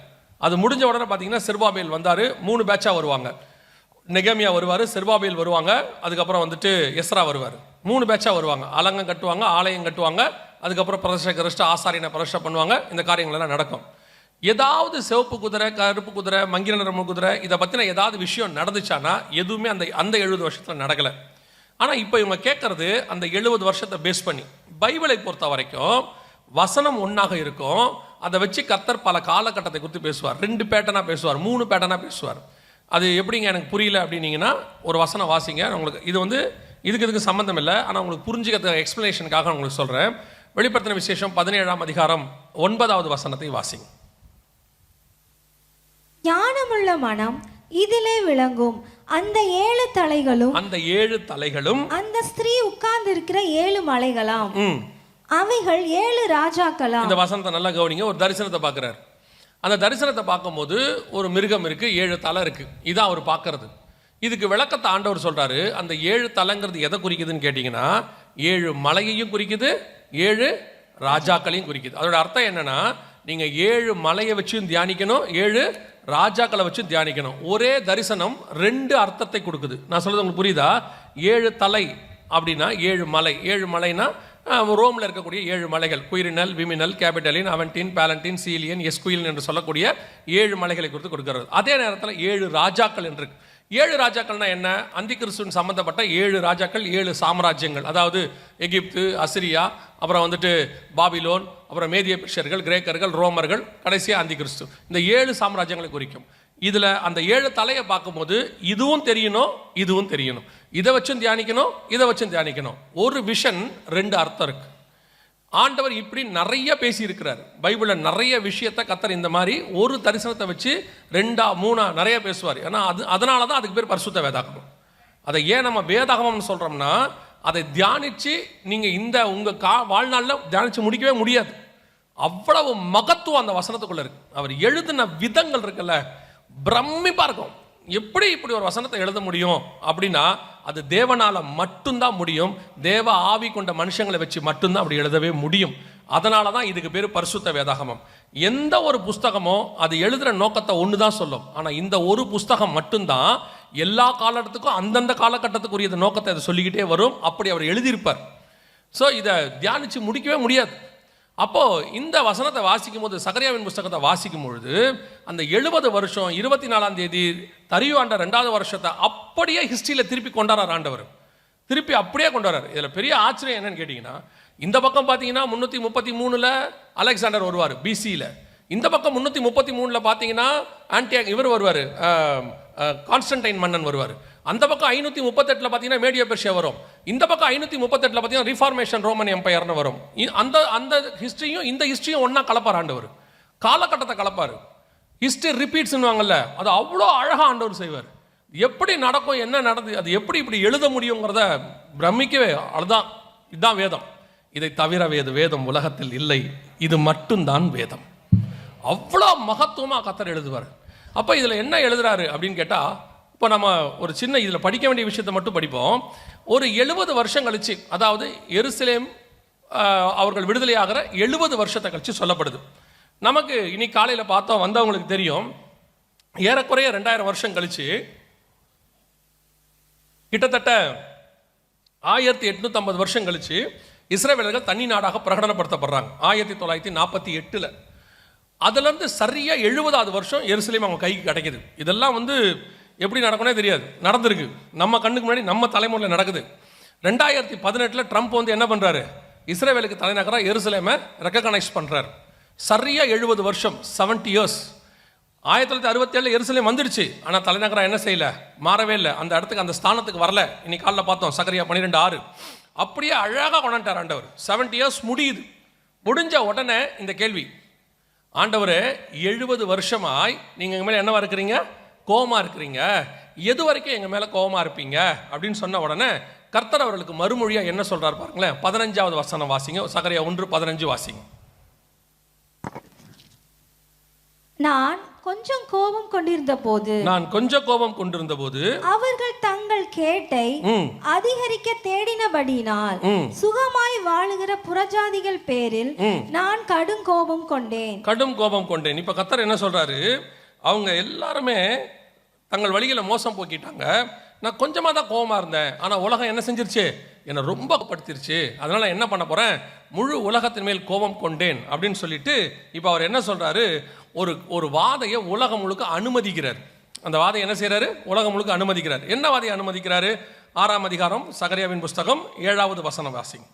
அது முடிஞ்ச உடனே பார்த்தீங்கன்னா செருபாபேல் வந்தார். 3 பேட்சாக வருவாங்க. நெகமியா வருவார், செருபாபேல் வருவாங்க, அதுக்கப்புறம் வந்துட்டு எஸ்ரா வருவார். 3 பேட்சாக வருவாங்க. அலங்கம் கட்டுவாங்க, ஆலயம் கட்டுவாங்க, அதுக்கப்புறம் பிரதிஷ்டை ஆசாரியனை பிரதிஷ்டை பண்ணுவாங்க. இந்த காரியங்கள் எல்லாம் நடக்கும். ஏதாவது சிவப்பு குதிரை, கருப்பு குதிரை, மங்கின நிறம் குதிரை, இதை பற்றின ஏதாவது விஷயம் நடந்துச்சானா எதுவுமே அந்த 70 வருஷத்தில் நடக்கலை. ஆனால் இப்போ இவங்க கேட்கறது அந்த 70 வருஷத்தை பேஸ் பண்ணி. பைபிளை பொறுத்த வரைக்கும் வசனம் ஒன்றாக இருக்கும். அதை வச்சு கர்த்தர் பல காலகட்டத்தை குறித்து பேசுவார். 2 பேட்டர்னாக பேசுவார், 3 பேட்டர்னாக பேசுவார். அது எப்படிங்க எனக்கு புரியல அப்படின்னீங்கன்னா ஒரு வசனம் வாசிங்க. உங்களுக்கு இது வந்து இதுக்கு சம்மந்தம் இல்லை, ஆனால் உங்களுக்கு புரிஞ்சுக்கிற எக்ஸ்பிளனேஷனுக்காக உங்களுக்கு சொல்கிறேன். வெளிப்படுத்தின விசேஷம் 17ஆம் அதிகாரம் 9வது வசனத்தை வாசிங்க. ஞானமுள்ள மனம் இதிலே விளங்கும். அந்த 7 தலைகளும் அந்த ஸ்திரீ உட்கார்ந்து இருக்கிற 7 மலைகளாம். அவைகள் 7 ராஜாக்களாம். இந்த வசனத்தை நல்லா கவனிங்க. ஒரு தரிசனத்தை பார்க்குறாரு. அந்த தரிசனத்தை பார்க்கும்போது ஒரு மிருகம் இருக்கு, 7 தலை இருக்கு. இதான் அவர் பார்க்கறது. இதுக்கு விளக்கத்தை ஆண்டவர் சொல்றாரு. அந்த 7 தலைங்கிறது எதை குறிக்குதுன்னு கேட்டீங்கன்னா 7 மலையையும் குறிக்குது, 7 ராஜாக்களையும் குறிக்குது. அதோட அர்த்தம் என்னன்னா, நீங்க 7 மலையை வச்சும் தியானிக்கணும், 7 ராஜாக்களை வச்சு தியானிக்கணும். ஒரே தரிசனம் 2 அர்த்தத்தை கொடுக்குது. நான் சொல்றது உங்களுக்கு புரியுதா? 7 தலை அப்படின்னா 7 மலை. 7 மலைனா ரோமில் இருக்கக்கூடிய 7 மலைகள், குயிரினல், விமினல், கேபிட்டலின், அவென்டின், பேலண்டின், சீலியன், எஸ்குயிலின் என்று சொல்லக்கூடிய 7 மலைகளை குறித்து கொடுக்கிறது. அதே நேரத்தில் 7 ராஜாக்கள் என்று. 7 ராஜாக்கள்னா என்ன? அந்தி கிறிஸ்துவின் சம்பந்தப்பட்ட 7 ராஜாக்கள், 7 சாம்ராஜ்யங்கள். அதாவது எகிப்து, அசிரியா, அப்புறம் வந்துட்டு பாபிலோன், அப்புறம் மேதிய பெர்ஷியர்கள், கிரேக்கர்கள், ரோமர்கள், கடைசியாக அந்தி கிறிஸ்து. இந்த 7 சாம்ராஜ்யங்களை குறிக்கும். இதில் அந்த 7 தலையை பார்க்கும்போது இதுவும் தெரியணும், இதுவும் தெரியணும். இதை வச்சும் தியானிக்கணும், இதை வச்சும் தியானிக்கணும். ஒரு விஷன் 2 அர்த்தம் இருக்கு. ஆண்டவர் இப்படி நிறைய பேசி இருக்கிறார். பைபிளில் நிறைய விஷயத்தை கர்த்தர் இந்த மாதிரி ஒரு தரிசனத்தை வச்சு 2, 3 நிறைய பேசுவார். ஏன்னா அதனால தான் அதுக்கு பேர் பரிசுத்த வேதாகமம். அதை ஏன் நம்ம வேதாகமம்னு சொல்கிறோம்னா, அதை தியானித்து நீங்கள் இந்த உங்கள் வாழ்நாளில் தியானித்து முடிக்கவே முடியாது. அவ்வளவு மகத்துவம் அந்த வசனத்துக்குள்ளே இருக்கு. அவர் எழுதின விதங்கள் இருக்குல்ல, பிரமிப்பா இருக்கும். எப்படி இப்படி ஒரு வசனத்தை எழுத முடியும் அப்படின்னா அது தேவனால மட்டும்தான் முடியும். தேவ ஆவி கொண்ட மனுஷங்களை வச்சு மட்டும்தான் அப்படி எழுதவே முடியும். அதனால தான் இதுக்கு பேர் பரிசுத்த வேதாகமம். எந்த ஒரு புஸ்தகமோ அது எழுதுகிற நோக்கத்தை ஒன்று தான் சொல்லும். ஆனால் இந்த ஒரு புஸ்தகம் மட்டும்தான் எல்லா காலகட்டத்துக்கும் அந்தந்த காலகட்டத்துக்குரிய நோக்கத்தை அதை சொல்லிக்கிட்டே வரும். அப்படி அவர் எழுதியிருப்பார். ஸோ இதை தியானித்து முடிக்கவே முடியாது. அப்போது இந்த வசனத்தை வாசிக்கும் போது, சகரியாவின் புஸ்தகத்தை வாசிக்கும் பொழுது, அந்த 70 வருஷம் 24ஆம் தேதி தரியு ஆண்ட 2வது வருஷத்தை அப்படியே ஹிஸ்ட்ரியில் திருப்பி கொண்டாடுறார் ஆண்டவர். திருப்பி அப்படியே கொண்டாடுறார். இதில் பெரிய ஆச்சரியம் என்னன்னு கேட்டிங்கன்னா, இந்த பக்கம் பார்த்தீங்கன்னா 333 அலெக்சாண்டர் வருவார் பிசியில். இந்த பக்கம் 333 பார்த்தீங்கன்னா இவர் வருவார், கான்ஸ்டன்டைன் மன்னன் வருவார். அந்த பக்கம் 538 பார்த்தீங்கன்னா மேடியா பெர்ஷியா வரும். இந்த பக்கம் 538 பார்த்தீங்கன்னா ரிஃபார்மேஷன் ரோமன் எம்பையர்னு வரும். அந்த ஹிஸ்ட்ரியும் இந்த ஹிஸ்ட்ரியும் ஒன்றா கலப்பார் ஆண்டவர். காலகட்டத்தை கலப்பார். ஹிஸ்ட்ரி ரிப்பீட்ஸ்னுவாங்கல்ல, அது அவ்வளோ அழகாக ஆண்டவர் செய்வார். எப்படி நடக்கும், என்ன நடந்து, அது எப்படி இப்படி எழுத முடியுங்கிறத பிரமிக்கவே. அதுதான் இதுதான் வேதம். இதை தவிர வேதம் உலகத்தில் இல்லை. இது மட்டும்தான் வேதம். அவ்வளோ மகத்துவமாக கர்த்தர் எழுதுவார். அப்போ இதில் என்ன எழுதுறாரு அப்படின்னு கேட்டால், இப்போ நம்ம ஒரு சின்ன இதில் படிக்க வேண்டிய விஷயத்தை மட்டும் படிப்போம். ஒரு 70 வருஷம் கழிச்சு, அதாவது எருசலேம் அவர்கள் விடுதலையாகிற 70 வருஷத்தை கழிச்சு சொல்லப்படுது. நமக்கு இன்னைக்கு காலையில் பார்த்தோம், வந்தவங்களுக்கு தெரியும், ஏறக்குறைய 2000 வருஷம் கழிச்சு கிட்டத்தட்ட 1850 வருஷம் கழிச்சு இஸ்ரவேலர்கள் தனி நாடாக பிரகடனப்படுத்தப்படுறாங்க 1948. அதுலேருந்து சரியா 70வது வருஷம் எருசலேம் அவங்க கைக்கு கிடைக்குது. இதெல்லாம் எப்படி நடக்கும்னே தெரியாது, நடந்திருக்கு. நம்ம கண்ணுக்கு முன்னாடி நம்ம தலைமுறையில் நடக்குது. 2018 ட்ரம்ப் என்ன பண்ணுறாரு, இஸ்ரேலுக்கு தலைநகராக எருசலேமை ரெக்கக்னைஸ் பண்ணுறாரு. சரியா 70 வருஷம், 70 இயர்ஸ். 1967 எருசலேம் வந்துடுச்சு. ஆனால் தலைநகராக என்ன செய்யல, மாறவே இல்லை. அந்த இடத்துக்கு, அந்த ஸ்தானத்துக்கு வரல. இன்னைக்கு காலையில் பார்த்தோம் சகரியா 12:6. அப்படியே அழகாக கொண்டாண்டார் ஆண்டவர். 70 இயர்ஸ் முடியுது. முடிஞ்ச உடனே இந்த கேள்வி, ஆண்டவரே 70 வருஷமாய் நீங்கள் மேலே என்னவா இருக்கிறீங்க, கோமா இருக்கிறீங்க. எது வரைக்கும் எங்கள் மேலே கோபமாக இருப்பீங்க அப்படின்னு சொன்ன உடனே கர்த்தர் அவர்களுக்கு மறுமொழியாக என்ன சொல்கிறார் பாருங்களேன். 15வது வசனம் வாசிங்க. சகரியா 1:15 வாசிங்க. நான் கொஞ்சம் கோபம் கொண்டிருந்த போது அவர்கள் தங்கள் கேட்டை அதிகரிக்க தேடினபடியினால் சுகமாய் வாழுகிற புறஜாதிகள் பேரில் நான் கடும் கோபம் கொண்டேன். இப்ப கர்த்தர் என்ன சொல்றாரு, அவங்க எல்லாருமே தங்கள் வழிகளை மோசம் போக்கிட்டாங்க. நான் கொஞ்சமாக தான் கோபமாக இருந்தேன், ஆனால் உலகம் என்ன செஞ்சிருச்சு, என்னை ரொம்ப படுத்திருச்சு. அதனால என்ன பண்ண போறேன், முழு உலகத்தின் மேல் கோபம் கொண்டேன் அப்படின்னு சொல்லிட்டு இப்போ அவர் என்ன சொல்றாரு, ஒரு வாதையை உலகம் முழுக்க அனுமதிக்கிறார். அந்த வாதையை என்ன செய்யறாரு, உலகம் முழுக்க அனுமதிக்கிறார். என்ன வாதையை அனுமதிக்கிறாரு? 6ஆம் அதிகாரம் சகரியாவின் புஸ்தகம் 7வது வசனம் வாசிங்க.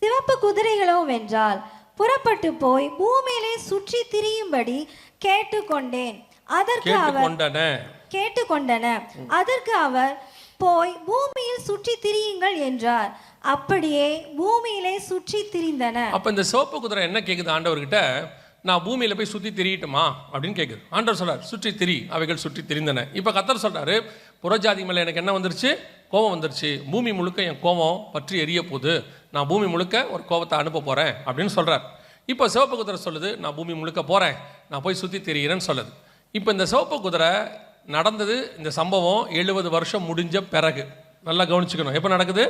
சிவப்பு குதிரைகளோ வென்றால் புறப்பட்டு போய் பூமியிலே சுற்றி திரியும்படி கேட்டுக்கொண்டன. அதற்கு அவர் போய் பூமியில் சுற்றி திரியுங்கள் என்றார். அப்படியே பூமியிலே சுற்றி திரிந்தன. அப்ப இந்த சிவப்பு குதிரை என்ன கேக்குது ஆண்டவர்கிட்ட, நான் பூமியில போய் சுற்றி திரியட்டுமா அப்படின்னு கேட்குது. ஆண்டவர் சொல்றார், சுற்றி திரி. அவைகள் சுற்றி திரிந்தன. இப்போ கர்த்தர் சொல்றாரு, புறஜாதி மேலே எனக்கு என்ன வந்துருச்சு, கோபம் வந்துருச்சு. பூமி முழுக்க என் கோபம் பற்றி எரிய போகுது. நான் பூமி முழுக்க ஒரு கோபத்தை அனுப்ப போறேன் அப்படின்னு சொல்றார். இப்போ சிவப்பு குதிரை சொல்லுது, நான் பூமி முழுக்க போறேன், நான் போய் சுற்றி திரிகிறேன்னு சொல்லுது. இப்போ இந்த சிவப்பு குதிரை நடந்தது, இந்த சம்பவம் 70 வருஷம் முடிஞ்ச பிறகு. நல்லா கவனிச்சுக்கணும், எப்போ நடக்குது,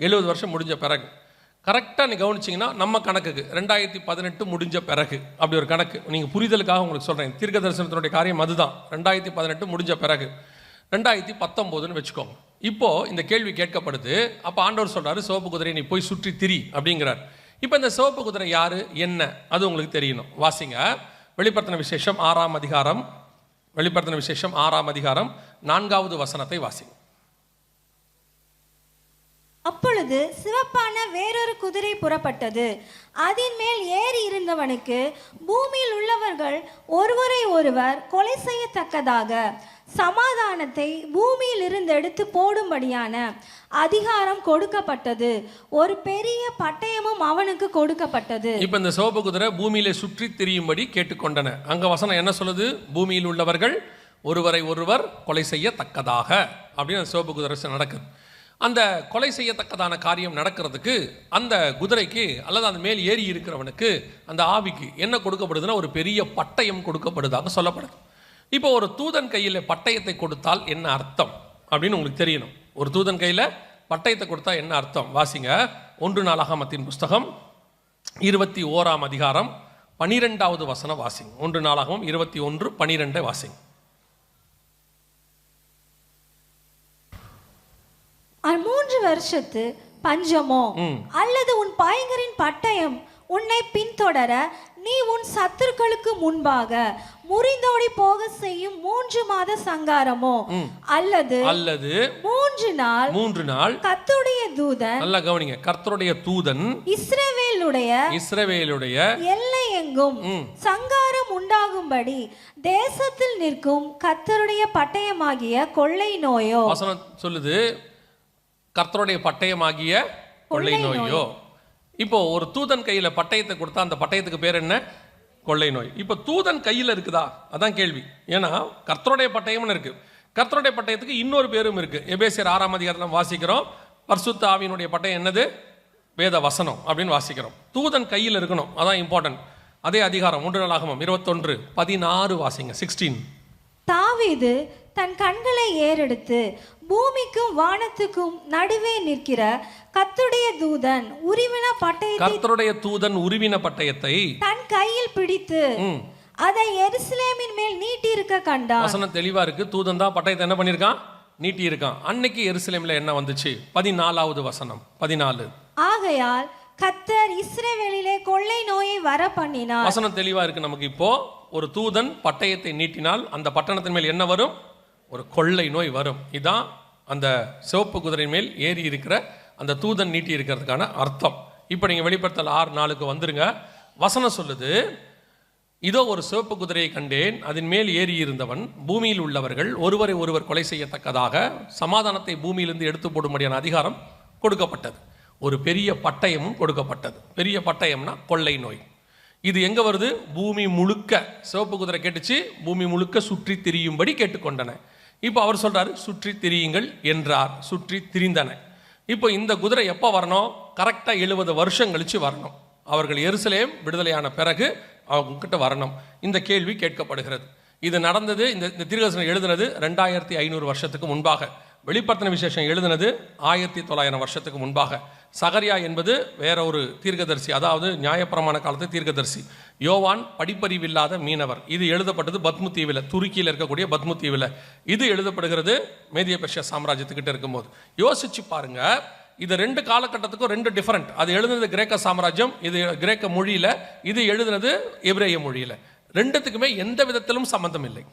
70 வருஷம் முடிஞ்ச பிறகு. கரெக்டாக நீ கவனிச்சிங்கன்னா நம்ம கணக்குக்கு 2018 முடிஞ்ச பிறகு அப்படி ஒரு கணக்கு. நீங்கள் புரிதலுக்காக உங்களுக்கு சொல்கிறேன், தீர்க்க தரிசனத்தினுடைய காரியம் அதுதான். 2018 முடிஞ்ச பிறகு 2019ன்னு வச்சுக்கோங்க. இப்போது இந்த கேள்வி கேட்கப்படுது. அப்போ ஆண்டவர் சொல்கிறாரு, சிவப்பு குதிரை நீ போய் சுற்றி திரி அப்படிங்கிறார். இப்போ இந்த சிவப்பு குதிரை யாரு என்ன அது உங்களுக்கு தெரியணும். வாசிங்க வெளிப்படுத்தின விசேஷம் 6ஆம் அதிகாரம், வெளிப்படுத்தின விசேஷம் 6ஆம் அதிகாரம் 4வது வசனத்தை வாசிங்க. அப்பொழுது சிவப்பான வேறொரு குதிரை புறப்பட்டது. அதன் மேல் ஏறி இருந்தவனுக்கு பூமியில் உள்ளவர்கள் ஒருவரை ஒருவர் கொலை செய்யத்தக்கதாக சமாதானத்தை பூமியில் இருந்து எடுத்து போடும்படியான அதிகாரம் கொடுக்கப்பட்டது. ஒரு பெரிய பட்டயமும் அவனுக்கு கொடுக்கப்பட்டது. இப்ப இந்த சிவப்பு குதிரை பூமியில சுற்றி திரியும்படி கேட்டுக்கொண்டன. அங்க வசனம் என்ன சொல்லுது, பூமியில் உள்ளவர்கள் ஒருவரை ஒருவர் கொலை செய்யத்தக்கதாக அப்படின்னு அந்த சிவப்பு குதிரை நடக்குது. அந்த கொலை செய்யத்தக்கதான காரியம் நடக்கிறதுக்கு அந்த குதிரைக்கு அல்லது அந்த மேல் ஏறி இருக்கிறவனுக்கு அந்த ஆவிக்கு என்ன கொடுக்கப்படுதுன்னா ஒரு பெரிய பட்டயம் கொடுக்கப்படுதாக சொல்லப்படுது. இப்போ ஒரு தூதன் கையில் பட்டயத்தை கொடுத்தால் என்ன அர்த்தம் அப்படின்னு உங்களுக்கு தெரியணும். ஒரு தூதன் கையில் பட்டயத்தை கொடுத்தா என்ன அர்த்தம்? வாசிங்க 1 நாளாகமத்தின் புஸ்தகம் 21ஆம் அதிகாரம் 12வது வசனம் வாசிங்க. 1 நாளாகமம் 21:12 வாசிங்க. 3 வருஷத்து பஞ்சமோ அல்லது உன் பயங்கரின் பட்டயம் உன்னை பின்தொடர நீ உன் சத்துருக்களுக்கு முன்பாக முறிந்தோடி போக செய்யும் 3 மாத சங்காரமோ அல்லது 3 நாள் கர்த்தருடைய தூதன், நல்லா கவனிங்க, கர்த்தருடைய தூதன் இஸ்ரவேலுடைய எல்லை எங்கும் சங்காரம் உண்டாகும்படி தேசத்தில் நிற்கும் கர்த்தருடைய பட்டயமாகிய கொள்ளை நோயோ. வசனம் சொல்லுது, கர்த்தருடைய பட்டயமாகிய கொள்ளை நோயோ. இப்போ ஒரு தூதன் கையில பட்டயத்தை கொடுத்தா அந்த பட்டயத்துக்கு பேர் என்ன? கொள்ளை நோய். இப்போ தூதன் கையில் இருக்குதா, அதான் கேள்வி. ஏன்னா கர்த்தருடைய பட்டயம்னு இருக்கு, கர்த்தருடைய பட்டயத்துக்கு இன்னொரு பேரும் இருக்கு. எபேசியர் 6ஆம் அதிகாரத்தில் வாசிக்கிறோம், பரிசுத்த ஆவியினுடைய பட்டயம் என்னது? வேத வசனம் அப்படின்னு வாசிக்கிறோம். தூதன் கையில் இருக்கணும், அதான் இம்பார்ட்டன்ட். அதே அதிகாரம் 1 நாளாகமம் 21:16 வாசிங்க. 16. தாவீது தன் கண்களை ஏறெடுத்து பூமிக்கும் வானத்துக்கும் நடுவே நிற்கிற கர்த்தருடைய தூதன் உருவின பட்டயத்தை தன் கையில் பிடித்து அதை எருசலேமின் மேல் நீட்டி இருக்க கண்டான். வசனம் தெளிவா இருக்கு, தூதன் தான் பட்டயத்தை என்ன பண்ணிருக்கான்? நீட்டி இருக்கான். அன்னைக்கு எருசலேம்ல என்ன வந்துச்சு? 14வது வசனம் 14. ஆகையால் கர்த்தர் இஸ்ரவேலிலே கொள்ளை நோயை வர பண்ணினார். வசனம் தெளிவா இருக்கு நமக்கு. இப்போ ஒரு தூதன் பட்டயத்தை நீட்டினால் அந்த பட்டணத்தின் மேல் என்ன வரும்? ஒரு கொள்ளை நோய் வரும். இதான் அந்த சிவப்பு குதிரை மேல் ஏறி இருக்கிற அந்த தூதன் நீட்டி இருக்கிறதுக்கான அர்த்தம். இப்போ நீங்கள் வெளிப்படுத்தல் 6:4 வந்துருங்க. வசனம் சொல்லுது, இதோ ஒரு சிவப்பு குதிரையை கண்டேன், அதன் மேல் ஏறி இருந்தவன் பூமியில் உள்ளவர்கள் ஒருவரை ஒருவர் கொலை செய்யத்தக்கதாக சமாதானத்தை பூமியிலிருந்து எடுத்து போடும்படியான அதிகாரம் கொடுக்கப்பட்டது. ஒரு பெரிய பட்டயமும் கொடுக்கப்பட்டது. பெரிய பட்டயம்னா கொள்ளை நோய். இது எங்கே வருது? பூமி முழுக்க. சிவப்பு குதிரை கேட்டுச்சு, பூமி முழுக்க சுற்றி திரியும்படி கேட்டுக்கொண்டன. இப்போ அவர் சொல்கிறார், சுற்றி திரியுங்கள் என்றார். சுற்றி திரிந்தன. இப்போ இந்த குதிரை எப்போ வரணும்? கரெக்டாக 70 வருஷம் கழித்து வரணும். அவர்கள் எருசலேம் விடுதலையான பிறகு அவங்ககிட்ட வரணும். இந்த கேள்வி கேட்கப்படுகிறது. இது நடந்தது, இந்த தீர்க்கதரிசனம் எழுதுனது 2500 வருஷத்துக்கு முன்பாக. வெளிப்படுத்தின விசேஷம் எழுதுனது 1900 வருஷத்துக்கு முன்பாக. சகரியா என்பது வேற ஒரு தீர்க்கதரிசி, அதாவது நியாயப்பிரமாண காலத்து தீர்க்கதரிசி. யோவான் படிப்பறிவில்லாத மீனவர். இது எழுதப்பட்டது பத்மு தீவில், துருக்கியில் இருக்கக்கூடிய பத்மு தீவில். இது எழுதப்படுகிறது மேதிய பெர்ஷியா சாம்ராஜ்யத்துக்கிட்ட இருக்கும்போது. யோசிச்சு பாருங்க, இது 2 காலகட்டத்துக்கும் 2 டிஃபரெண்ட். அது எழுதுனது கிரேக்க சாம்ராஜ்யம், இது கிரேக்க மொழியில், இது எழுதுனது எபிரேய மொழியில். 2த்துக்குமே எந்த விதத்திலும் சம்பந்தம் இல்லை.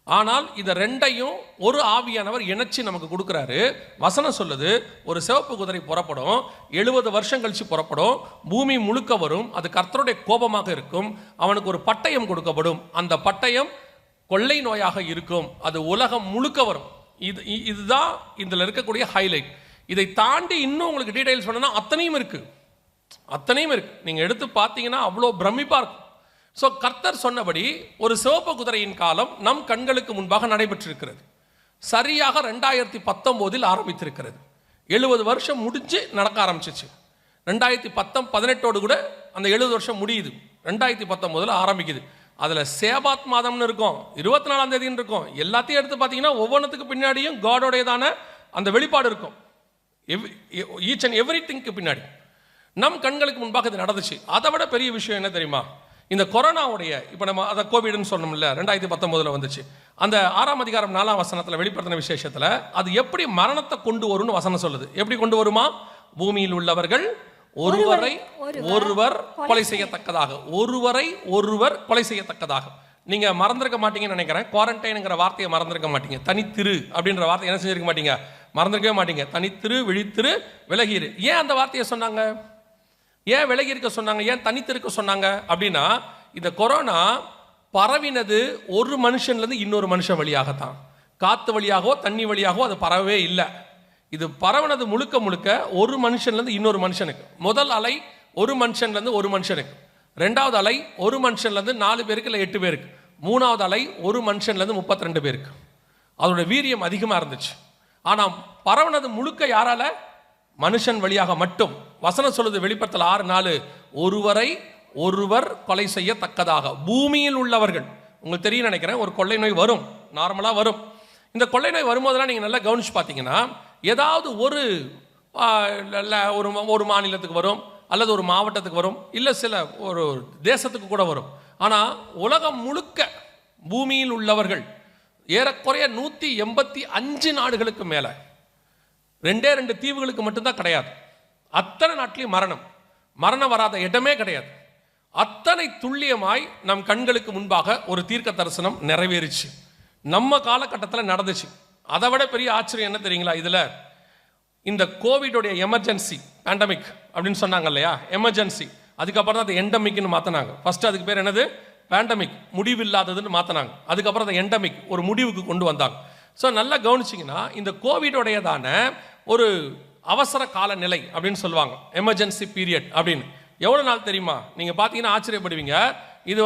ஆனால் இதை 2ஐயும் ஒரு ஆவியானவர் இணைச்சி நமக்கு கொடுக்குறாரு. வசனம் சொல்லுது, ஒரு சிவப்பு குதிரை புறப்படும், 70 வருஷம் கழிச்சு புறப்படும், பூமி முழுக்க வரும், அது கர்த்தருடைய கோபமாக இருக்கும், அவனுக்கு ஒரு பட்டயம் கொடுக்கப்படும், அந்த பட்டயம் கொள்ளை நோயாக இருக்கும், அது உலகம் முழுக்க வரும். இதுதான் இதில் இருக்கக்கூடிய ஹைலைட். இதை தாண்டி இன்னும் உங்களுக்கு டீடைல்ஸ் பண்ணணும்னா அத்தனையும் இருக்கு. நீங்கள் எடுத்து பார்த்தீங்கன்னா அவ்வளோ பிரமிப்பாக இருக்கும். ஸோ கர்த்தர் சொன்னபடி ஒரு சிவப்பு குதிரையின் காலம் நம் கண்களுக்கு முன்பாக நடைபெற்றிருக்கிறது. சரியாக 2019 ஆரம்பித்திருக்கிறது. 70 வருஷம் முடிஞ்சு நடக்க ஆரம்பிச்சிச்சு. 2018 கூட அந்த 70 வருஷம் முடியுது. 2019 ஆரம்பிக்குது. அதில் சேபாத் மாதம்னு இருக்கும், 24ஆம் தேதின்னு இருக்கும். எல்லாத்தையும் எடுத்து பார்த்தீங்கன்னா ஒவ்வொன்றுத்துக்கு பின்னாடியும் காடோடையதான அந்த வெளிப்பாடு இருக்கும். ஈச் அண்ட் எவ்ரி திங்க்கு பின்னாடி நம் கண்களுக்கு முன்பாக இது நடந்துச்சு. அதை விட பெரிய விஷயம் என்ன தெரியுமா? இந்த கொரோனாவுடைய, இப்போ நம்ம அதை கோவிட்னு சொன்னோம்ல, 2019 வந்துச்சு. அந்த 6ஆம் அதிகாரம் 4ஆம் வசனத்தில் வெளிப்படுத்தின விசேஷத்தில் அது எப்படி மரணத்தை கொண்டு வரும்னு வசனம் சொல்லுது. எப்படி கொண்டு வருமா? பூமியில் உள்ளவர்கள் ஒருவர் கொலை செய்யத்தக்கதாக, ஒருவர் கொலை செய்யத்தக்கதாக. நீங்கள் மறந்துருக்க மாட்டீங்கன்னு நினைக்கிறேன். குவாரண்டைனுங்கிற வார்த்தையை மறந்துருக்க மாட்டீங்க. தனித்திரு அப்படின்ற வார்த்தை என்ன செஞ்சிருக்க மாட்டீங்க? மறந்துருக்கவே மாட்டீங்க. தனித்திரு, விழித்திரு, விலகிரு. ஏன் அந்த வார்த்தையை சொன்னாங்க? ஏன் விலகி இருக்க சொன்னாங்க? ஏன் தனித்திருக்க சொன்னாங்க? அப்படின்னா இந்த கொரோனா பரவினது ஒரு மனுஷன்லேருந்து இன்னொரு மனுஷன் வழியாகத்தான். காற்று வழியாகவோ தண்ணி வழியாகவோ அது பரவவே இல்லை. இது பரவினது முழுக்க ஒரு மனுஷன்லேருந்து இன்னொரு மனுஷனுக்கு. முதல் அலை ஒரு மனுஷன்லேருந்து ஒரு மனுஷனுக்கு, 2வது அலை ஒரு மனுஷன்லேருந்து 4 பேருக்கு இல்லை 8 பேருக்கு, 3வது அலை ஒரு மனுஷன்லேருந்து 32 பேருக்கு. அதோட வீரியம் அதிகமாக இருந்துச்சு. ஆனால் பரவினது முழுக்க யாரால? மனுஷன் வழியாக மட்டும். வசனம் சொல்லுது வெளிப்படுத்தல் 6:4, ஒருவர் கொலை செய்யத்தக்கதாக. பூமியில் உள்ளவர்கள், உங்களுக்கு தெரியும் நினைக்கிறேன், ஒரு கொள்ளை நோய் வரும், நார்மலாக வரும். இந்த கொள்ளை நோய் வரும்போதெல்லாம் நீங்கள் நல்லா கவனிச்சு பார்த்தீங்கன்னா, ஏதாவது ஒரு மாநிலத்துக்கு வரும், அல்லது ஒரு மாவட்டத்துக்கு வரும், இல்லை ஒரு தேசத்துக்கு கூட வரும். ஆனால் உலகம் முழுக்க பூமியில் உள்ளவர்கள் ஏறக்குறைய 185 நாடுகளுக்கு மேலே, 2 தீவுகளுக்கு மட்டும்தான் கிடையாது. அத்தனை நாட்டிலையும் மரணம் வராத இடமே கிடையாது. அத்தனை துல்லியமாய் நம் கண்களுக்கு முன்பாக ஒரு தீர்க்க தரிசனம் நிறைவேறிச்சு. நம்ம காலகட்டத்தில் நடந்துச்சு. அதை விட பெரிய ஆச்சரியம் என்ன தெரியுங்களா? இதில் இந்த கோவிடோடைய எமர்ஜென்சி பேண்டமிக் அப்படின்னு சொன்னாங்க இல்லையா, எமர்ஜென்சி. அதுக்கப்புறம் தான் அது எண்டமிக்னு மாற்றினாங்க. ஃபர்ஸ்ட் அதுக்கு பேர் என்னது? பேண்டமிக், முடிவில்லாததுன்னு மாற்றினாங்க. அதுக்கப்புறம் அந்த எண்டமிக் ஒரு முடிவுக்கு கொண்டு வந்தாங்க. ஸோ நல்லா கவனிச்சிங்கன்னா, இந்த கோவிடோடையதான ஒரு அவசர கால நிலை அப்படின்னு சொல்லுவாங்க, எமர்ஜென்சி பீரியட் அப்படின்னு. எவ்வளோ நாள் தெரியுமா? நீங்கள் பார்த்தீங்கன்னா ஆச்சரியப்படுவீங்க. இது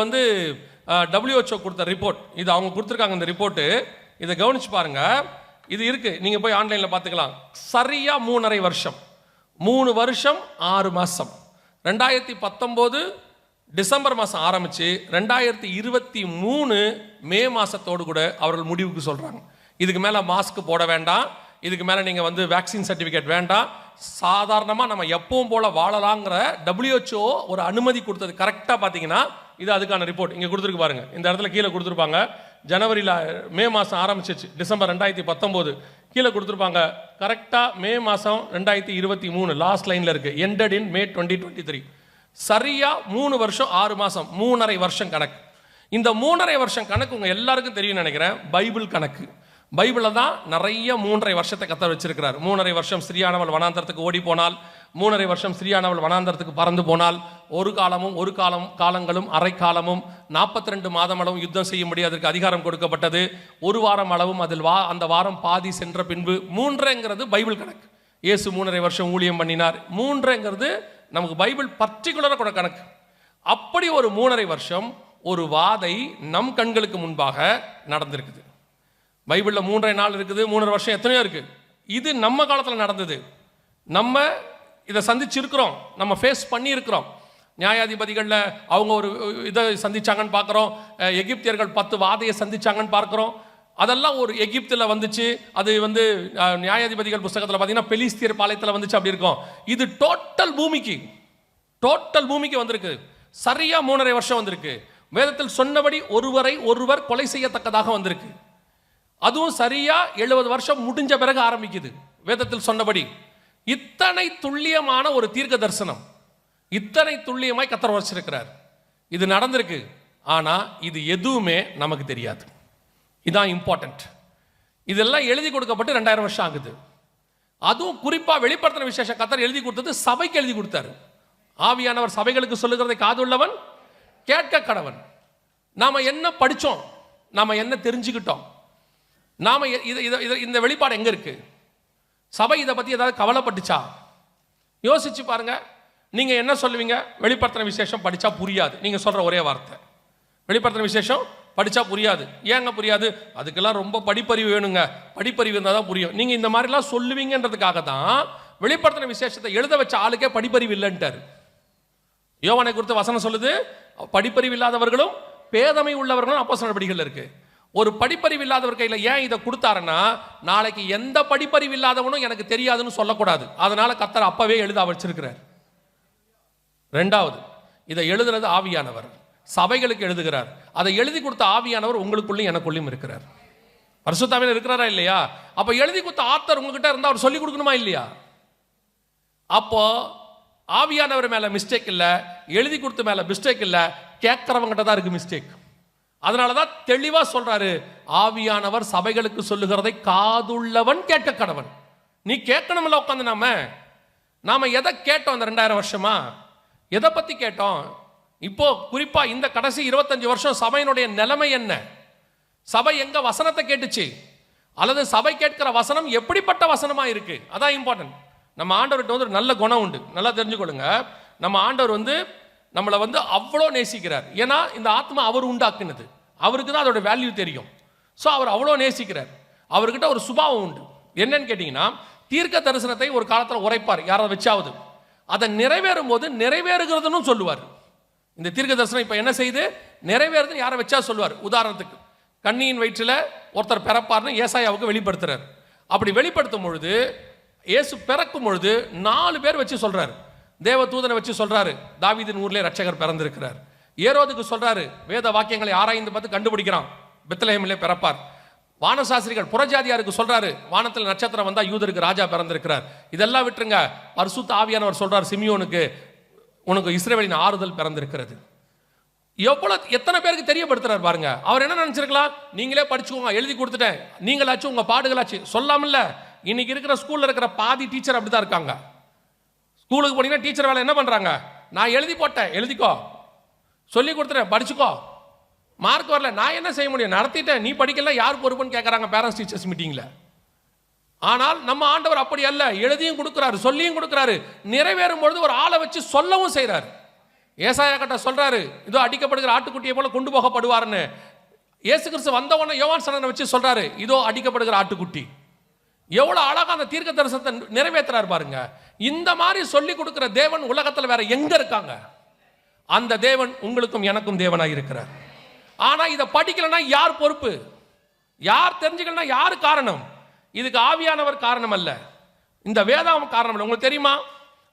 WHO கொடுத்த ரிப்போர்ட். இது அவங்க கொடுத்துருக்காங்க இந்த ரிப்போர்ட்டு. இதை கவனிச்சு பாருங்க. இது இருக்குது, நீங்கள் போய் ஆன்லைனில் பார்த்துக்கலாம். சரியாக 3.5 வருஷம், 3 வருஷம் 6 மாதம். 2019 டிசம்பர் மாதம் ஆரம்பித்து 2023 மே மாதத்தோடு கூட அவர்கள் முடிவுக்கு சொல்கிறாங்க, இதுக்கு மேலே மாஸ்க் போட வேண்டாம், இதுக்கு மேலே நீங்கள் வேக்சின் சர்டிஃபிகேட் வேண்டாம், சாதாரணமாக நம்ம எப்பவும் போல் வாழலாங்கிற WHO ஒரு அனுமதி கொடுத்தது. கரெக்டாக பார்த்தீங்கன்னா இது அதுக்கான ரிப்போர்ட் இங்கே கொடுத்துருக்கு பாருங்கள். இந்த இடத்துல கீழே கொடுத்துருப்பாங்க. மே மாதம் ஆரம்பிச்சிச்சு, டிசம்பர் 2019 கீழே கொடுத்துருப்பாங்க. கரெக்டாக மே மாதம் 2023 லாஸ்ட் லைனில் இருக்குது, எண்டட் இன் மே 2023. சரியாக 3 வருஷம் 6 மாதம், 3.5 வருஷம் கணக்கு. இந்த 3.5 வருஷம் கணக்கு உங்கள் எல்லாருக்கும் தெரியும் நினைக்கிறேன். பைபிள் கணக்கு. பைபிளில் தான் நிறைய 3.5 வருஷத்தை கத்த வச்சிருக்கிறார். 3.5 வருஷம் ஸ்திரியானவள் வனாந்தரத்துக்கு ஓடி போனால், 3.5 வருஷம் ஸ்திரியானவள் வனாந்தரத்துக்கு பறந்து போனால், ஒரு காலங்களும் அரை காலமும் 42 மாதம் அளவும் யுத்தம் செய்யும்படி அதற்கு அதிகாரம் கொடுக்கப்பட்டது. 1 வாரம் அளவும் அதில் அந்த வாரம் பாதி சென்ற பின்பு 3ங்கிறது பைபிள் கணக்கு. இயேசு 3.5 வருஷம் ஊழியம் பண்ணினார். 3ங்கிறது நமக்கு பைபிள் பர்டிகுலராக கூட கணக்கு. அப்படி ஒரு 3.5 வருஷம் ஒரு வாதை நம் கண்களுக்கு முன்பாக நடந்திருக்குது. பைபிளில் 3.5 நாள் இருக்குது, 3.5 வருஷம் எத்தனையோ இருக்குது. இது நம்ம காலத்தில் நடந்தது. நம்ம இதை சந்திச்சிருக்கிறோம், நம்ம ஃபேஸ் பண்ணியிருக்கிறோம். நியாயாதிபதிகளில் அவங்க ஒரு இதை சந்திச்சாங்கன்னு பார்க்குறோம். எகிப்தியர்கள் 10 வாதையை சந்திச்சாங்கன்னு பார்க்குறோம். அதெல்லாம் ஒரு எகிப்தில் வந்துச்சு. அது நியாயாதிபதிகள் புஸ்தகத்தில் பார்த்தீங்கன்னா பெலிஸ்தியர் பாளையத்தில் வந்துச்சு, அப்படி இருக்கும். இது டோட்டல் பூமிக்கு வந்திருக்கு. சரியா 3.5 வருஷம் வந்திருக்கு. வேதத்தில் சொன்னபடி ஒருவர் கொலை செய்யத்தக்கதாக வந்திருக்கு. அதுவும் சரியா 70 வருஷம் முடிஞ்ச பிறகு ஆரம்பிக்குது. வேதத்தில் சொன்னபடி இத்தனை துல்லியமான ஒரு தீர்க்க தரிசனம், இத்தனை துல்லியமாய் கர்த்தர் வச்சிருக்கிறார். இது நடந்திருக்கு. ஆனா இது எதுவுமே நமக்கு தெரியாது. இதான் இம்பார்ட்டன்ட். இதெல்லாம் எழுதி கொடுக்கப்பட்டு 2000 வருஷம் ஆகுது. அதுவும் குறிப்பா வெளிப்படுத்தின விசேஷம் கர்த்தர் எழுதி கொடுத்தது சபைக்கு எழுதி கொடுத்தாரு. ஆவியானவர் சபைகளுக்கு சொல்லுகிறதை காதுள்ளவன் கேட்க கடவன். நாம என்ன படிச்சோம், நாம என்ன தெரிஞ்சுக்கிட்டோம், நாம இந்த வெளிப்பாடு எங்க இருக்கு? சபை இதை பத்தி ஏதாவது கவலைப்பட்டுச்சா? யோசிச்சு பாருங்க. நீங்க என்ன சொல்லுவீங்க? வெளிப்படுத்தின விசேஷம் படிச்சா புரியாது. நீங்க சொல்ற ஒரே வார்த்தை வெளிப்படுத்தின விசேஷம் படிச்சா புரியாது. ஏங்க புரியாது? அதுக்கெல்லாம் ரொம்ப படிப்பறிவு வேணுங்க. படிப்பறிவு இருந்தால் தான் புரியும். நீங்க இந்த மாதிரிலாம் சொல்லுவீங்கன்றதுக்காக தான் வெளிப்படுத்தின விசேஷத்தை எழுத வச்ச ஆளுக்கே படிப்பறிவு இல்லைன்ட்டாரு. யோவானை குறித்து வசனம் சொல்லுது, படிப்பறிவு இல்லாதவர்களும் பேதமை உள்ளவர்களும் அப்போஸ்தலர் நடவடிக்கைகள் இருக்கு. ஒரு படிப்பறிவு இல்லாதவர் கையில் ஏன் இதை கொடுத்தாருன்னா, நாளைக்கு எந்த படிப்பறிவு இல்லாதவனும் எனக்கு தெரியாதுன்னு சொல்லக்கூடாது. அதனால கர்த்தர் அப்பவே எழுத வச்சிருக்கிறார். 2வது, இதை எழுதுறது ஆவியானவர், சபைகளுக்கு எழுதுகிறார். அதை எழுதி கொடுத்த ஆவியானவர் உங்களுக்குள்ளும் எனக்குள்ளும் இருக்கிறார். பரிசுத்த ஆவியானவர் இருக்கிறாரா இல்லையா? அப்ப எழுதி கொடுத்த ஆத்தர் உங்ககிட்ட இருந்தா அவர் சொல்லி கொடுக்கணுமா இல்லையா? அப்போ ஆவியானவர் மேல மிஸ்டேக் இல்லை, எழுதி கொடுத்த மேல மிஸ்டேக் இல்லை, கேட்கிறவங்கிட்ட தான் இருக்கு மிஸ்டேக். அதனாலதான் தெளிவா சொல்றாரு, ஆவியானவர் சபைகளுக்கு சொல்லுகிறதை காதுள்ளவன் கேட்க கடவன். நீ கேட்கணும்ல. உட்காந்து நாம எதை கேட்டோம்? இந்த 2000 வருஷமா எதை பத்தி கேட்டோம்? இப்போ குறிப்பா இந்த கடைசி 25 வருஷம் சபையினுடைய நிலைமை என்ன? சபை எங்க வசனத்தை கேட்டுச்சு, அல்லது சபை கேட்கிற வசனம் எப்படிப்பட்ட வசனமா இருக்கு? அதான் இம்பார்ட்டன்ட். நம்ம ஆண்டவர்கிட்ட ஒரு நல்ல குணம் உண்டு, நல்லா தெரிஞ்சுக்கொள்ளுங்க. நம்ம ஆண்டவர் நம்மளை அவ்வளோ நேசிக்கிறார். ஏன்னா இந்த ஆத்மா அவர் உண்டாக்குனது, அவருக்கு தான் அதோட வேல்யூ தெரியும். ஸோ அவர் அவ்வளோ நேசிக்கிறார். அவர்கிட்ட ஒரு சுபாவம் உண்டு. என்னன்னு கேட்டிங்கன்னா, தீர்க்க தரிசனத்தை ஒரு காலத்தில் உரைப்பார், யாராவது வச்சாவது. அதை நிறைவேறும் போது நிறைவேறுகிறதுன்னு சொல்லுவார். இந்த தீர்க்க தரிசனம் இப்போ என்ன செய்து நிறைவேறுதுன்னு யாரை வச்சா சொல்லுவார். உதாரணத்துக்கு, கன்னியின் வயிற்றில் ஒருத்தர் பிறப்பார்னு ஏசாயாவுக்கு வெளிப்படுத்துறார். அப்படி வெளிப்படுத்தும் பொழுது, இயேசு பிறக்கும் பொழுது 4 பேர் வச்சு சொல்றாரு. தேவ தூதனை வச்சு சொல்றாரு, தாவீதின் ஊர்லேயே ரட்சகர் பிறந்திருக்கிறார். ஏரோதுக்கு சொல்றாரு, வேத வாக்கியங்களை ஆராய்ந்து பார்த்து கண்டுபிடிக்கிறான், பெத்லஹேமிலே பிறப்பார். வானசாஸ்திரிகள் புறஜாதியாருக்கு சொல்றாரு, வானத்தில் நட்சத்திரம் வந்தா யூதருக்கு ராஜா பிறந்திருக்கிறார். இதெல்லாம் விட்டுருங்க. பரிசுத்த ஆவியானவர் சொல்றார் சிமியோனுக்கு, உனக்கு இஸ்ரவேலின் ஆறுதல் பிறந்திருக்கிறது. எத்தனை பேருக்கு தெரியப்படுத்துறாரு பாருங்க. அவர் என்ன நினைச்சிருக்கலாம், நீங்களே படிச்சுக்கோங்க, எழுதி கொடுத்துட்டேன், நீங்களாச்சும் உங்க பாடுகளாச்சு சொல்லாமல்ல. இன்னைக்கு இருக்கிற ஸ்கூல்ல இருக்கிற பாதி டீச்சர் அப்படிதான் இருக்காங்க. ஸ்கூலுக்கு போனீங்கன்னா டீச்சர் வேலை என்ன பண்றாங்க? நான் எழுதி போட்டேன், எழுதிக்கோ, சொல்லி கொடுத்துட்டேன், படிச்சுக்கோ, மார்க் வரல, நான் என்ன செய்ய முடியும், நடத்திட்டேன், நீ படிக்கல, யார் பொறுப்புன்னு கேட்கறாங்க பேரண்ட்ஸ் டீச்சர்ஸ் மீட்டிங்ல. ஆனால் நம்ம ஆண்டவர் அப்படி அல்ல, எழுதியும் கொடுக்கிறாரு, சொல்லியும் கொடுக்கிறாரு, நிறைவேறும் பொழுது ஒரு ஆளை வச்சு சொல்லவும் செய்யறாரு. ஏசாயா கிட்ட சொல்றாரு, இதோ அடிக்கப்படுகிற ஆட்டுக்குட்டியை போல கொண்டு போகப்படுவார்னு. இயேசு கிறிஸ்து வந்தவன யோவான் ஸ்நானனை வச்சு சொல்றாரு, இதோ அடிக்கப்படுகிற ஆட்டுக்குட்டி. எவ்வளவு அழகா அந்த தீர்க்க தரிசனத்தை நிறைவேற்றுறாரு பாருங்க. இந்த மாதிரி சொல்லி கொடுக்கிற தேவன் உலகத்தில் வேற எங்க இருக்காங்க? அந்த தேவன் உங்களுக்கும் எனக்கும் தேவனாய் இருக்கிறார். ஆனா இதை படிக்கலன்னா யார் பொறுப்பு? யார் தெரிஞ்சுக்கலன்னா யாரு காரணம்? இதுக்கு ஆவியானவர் காரணம் அல்ல, இந்த வேதம் காரணம் இல்லை. உங்களுக்கு தெரியுமா,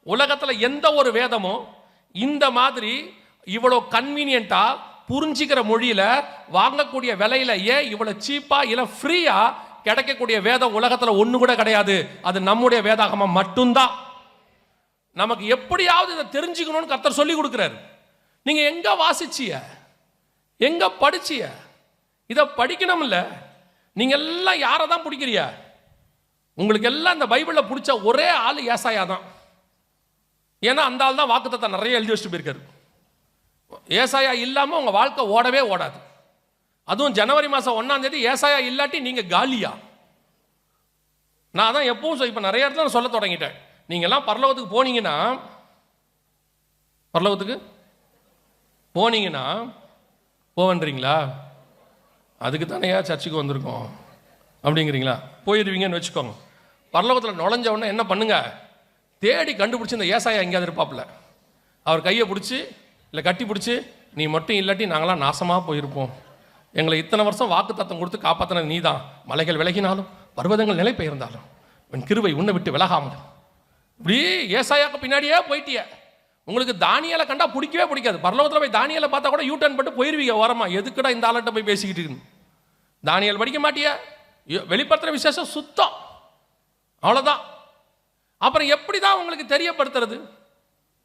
உலகத்துல எந்த ஒரு வேதமும் இந்த மாதிரி இவ்வளவு கன்வீனியன்ட்டா புரிஞ்சிக்கிற மொழியில வாங்கக்கூடிய விலையில, ஏன் இவ்வளவு சீப்பா இல்ல ஃப்ரீயா கிடைக்கக்கூடிய வேதம் உலகத்துல ஒண்ணு கூட கிடையாது. அது நம்முடைய வேதாகமம் மட்டும்தான். நமக்கு எப்படியாவது இதை தெரிஞ்சுக்கணும்னு கர்த்தர் சொல்லி கொடுக்கிறார். நீங்க எங்க வாசிச்சிய, எங்க படிச்சிய? இதை படிக்கணும் இல்ல. நீங்க எல்லாம் யாரை தான் பிடிக்கிறிய? உங்களுக்கு எல்லாம் இந்த பைபிள்ல பிடிச்ச ஒரே ஆள் ஏசாயா தான். ஏன்னா அந்த ஆள் தான் வாக்குத்தத்தை நிறைய எழுதி வச்சுட்டு போயிருக்காரு. ஏசாயா இல்லாம உங்க வாழ்க்கை ஓடவே ஓடாது. அதுவும் ஜனவரி மாசம் 1ஆம் தேதி ஏசாயா இல்லாட்டி நீங்க காலியா. நான் தான் எப்பவும் இப்ப நிறைய இடத்துல சொல்ல தொடங்கிட்டேன். நீங்க எல்லாம் பரலோகத்துக்கு போனீங்கன்னா, பரலோகத்துக்கு போனீங்கன்னா போவன்றீங்களா? அதுக்கு தானேயா சர்ச்சுக்கு வந்திருக்கோம் அப்படிங்கிறீங்களா? போயிடுவீங்கன்னு வச்சுக்கோங்க. பரலோகத்தில் நுழைஞ்ச உடனே என்ன பண்ணுங்க, தேடி கண்டுபிடிச்சி இந்த ஏசாயா எங்கேயாவது இருப்பாப்புல, அவர் கையை பிடிச்சி இல்லை கட்டி பிடிச்சி, நீ மட்டும் இல்லாட்டி நாங்களாம் நாசமாக போயிருப்போம், எங்களை இத்தனை வருஷம் வாக்கு தத்தம் கொடுத்து காப்பாற்றின நீ தான், மலைகள் விலகினாலும் பர்வதங்கள் நிலை பெயர்ந்தாலும் உன் கிருபை உன்னை விட்டு விலகாமலும். இப்படி ஏசாயாக்கு பின்னாடியே போயிட்டிய. உங்களுக்கு தானியலை கண்டா பிடிக்கவே பிடிக்காது. பரலோகத்தில் போய் தானியலை பார்த்தா கூட யூட்டர்ன் போட்டு போயிருவீங்க ஓரமா, எதுக்குடா இந்த ஆள்கிட்ட போய் பேசிக்கிட்டு இருக்கு. தானியல் படிக்க மாட்டியா, வெளிப்படுத்துகிற விசேஷம் சுத்தம், அவ்வளோதான். அப்புறம் எப்படி தான் உங்களுக்கு தெரியப்படுத்துறது?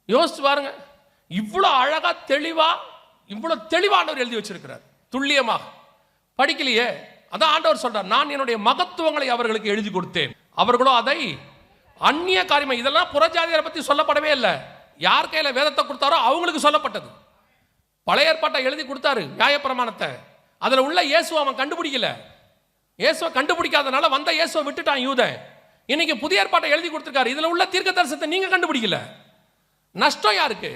யோசிச்சு பாருங்க. இவ்வளோ அழகா தெளிவா, இவ்வளோ தெளிவானவர் எழுதி வச்சிருக்கிறார், துல்லியமாக. படிக்கலையே, அதான் ஆண்டவர் சொல்றார், நான் என்னுடைய மகத்துவங்களை அவர்களுக்கு எழுதி கொடுத்தேன், அவர்களோ அதை அந்நிய காரியமா. இதெல்லாம் புறஜாதியரை பற்றி சொல்லப்படவே இல்லை. யார் கையில வேதத்தை கொடுத்தாரோ அவங்களுக்கு சொல்லப்பட்டது. பழைய ஏற்பாட்டை எழுதி கொடுத்தாரு, நியாயப்பிரமாணத்தை. அதுல உள்ள இயேசுவை அவன் கண்டுபிடிக்கல. இயேசுவை கண்டுபிடிக்காதனால வந்த இயேசுவை விட்டுட்டான் யூதன். இன்னைக்கு புதிய ஏற்பாட்டை எழுதி கொடுத்திருக்காரு, இதுல உள்ள தீர்க்க தரிசனத்தை நீங்க கண்டுபிடிக்கல. நஷ்டம் யாருக்கு?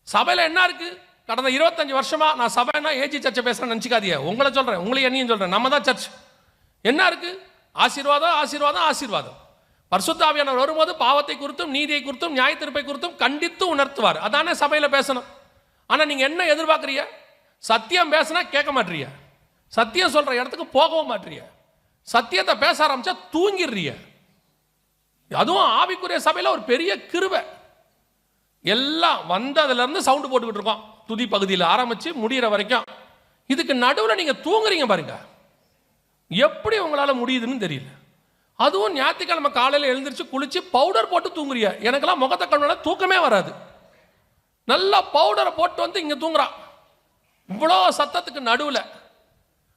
சபையில என்ன இருக்கு? கடந்த 25 வருஷமா நான் சபைனா ஏஜி சர்ச்சை பேசுறேன்னு நினைச்சுக்காதீங்க. உங்களை சொல்றேன், உங்களை என்னையும் சொல்றேன், நம்ம தான் சர்ச். என்ன இருக்கு? ஆசீர்வாதம், ஆசீர்வாதம், ஆசீர்வாதம். பரிசுத்த ஆவியானவர் வரும்போது பாவத்தை குறித்தும் நீதியை குறித்தும் நியாய தீர்ப்பை குறித்தும் கண்டித்து உணர்த்துவார். அதானே சபையில பேசணும். ஆனா நீங்க என்ன எதிர்பார்க்குறீங்க? சத்தியம் பேசினா கேட்க மாட்டீங்க, சத்தியம் சொல்ற இடத்துக்கு போகவும் மாட்டீங்க, சத்தியத்தை பேச ஆரம்பிச்சா தூங்கிடுறீங்க. அதுவும் ஆவிக்குரிய சபையில ஒரு பெரிய கிருபை. எல்லாம் வந்ததுல இருந்து சவுண்டு போட்டுக்கிட்டு இருக்கோம், துதி பகுதியில் ஆரம்பிச்சு முடிகிற வரைக்கும். இதுக்கு நடுவில் நீங்க தூங்குறீங்க பாருங்க, எப்படி உங்களால முடியுதுன்னு தெரியல. அதுவும் ஞாயிற்றுக்கிழமை காலையில் எழுந்திரிச்சு குளிச்சு பவுடர் போட்டு தூங்குறிய. எனக்கெல்லாம் முகத்தை கழுவினா தூக்கமே வராது. நல்லா பவுடரை போட்டு வந்து இங்க தூங்குறான், இவ்வளோ சத்தத்துக்கு நடுவில்.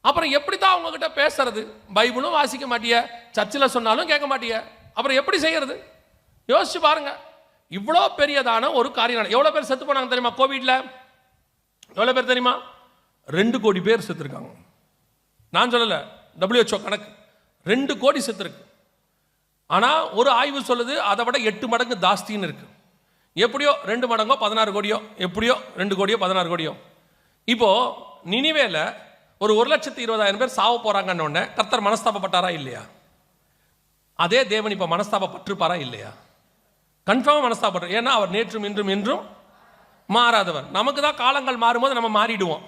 அப்புறம் எப்படி தான் உங்ககிட்ட பேசுறது? பைபிளும் வாசிக்க மாட்டிய, சர்ச்சில் சொன்னாலும் கேட்க மாட்டிய, அப்புறம் எப்படி செய்யறது? யோசிச்சு பாருங்க. இவ்வளோ பெரியதான ஒரு காரியம். எவ்வளோ பேர் செத்து போனாங்க தெரியுமா கோவிட்ல? எவ்வளோ பேர் தெரியுமா? 2 கோடி பேர் செத்துருக்காங்க. நான் சொல்லலை, WHO கணக்கு 2 கோடி செத்துருக்கு. ஆனால் ஒரு ஆய்வு சொல்லுது அதை விட 8 மடங்கு ஜாஸ்தின்னு இருக்கு. எப்படியோ 2 மடங்கோ 16 கோடியோ, எப்படியோ 2 கோடியோ 16 கோடியோ. இப்போ நினிவேல ஒரு 1,20,000 பேர் சாவ போறாங்கன்னு உடனே கர்த்தர் மனஸ்தாபப்பட்டாரா இல்லையா? அதே தேவன் இப்போ மனஸ்தாபப்பட்டிருப்பாரா இல்லையா? கன்ஃபார்மாக மனஸ்தாபப்பட்டார். ஏன்னா அவர் நேற்றும் இன்றும் என்றும் மாறாதவர். நமக்கு தான் காலங்கள் மாறும்போது நம்ம மாறிடுவோம்.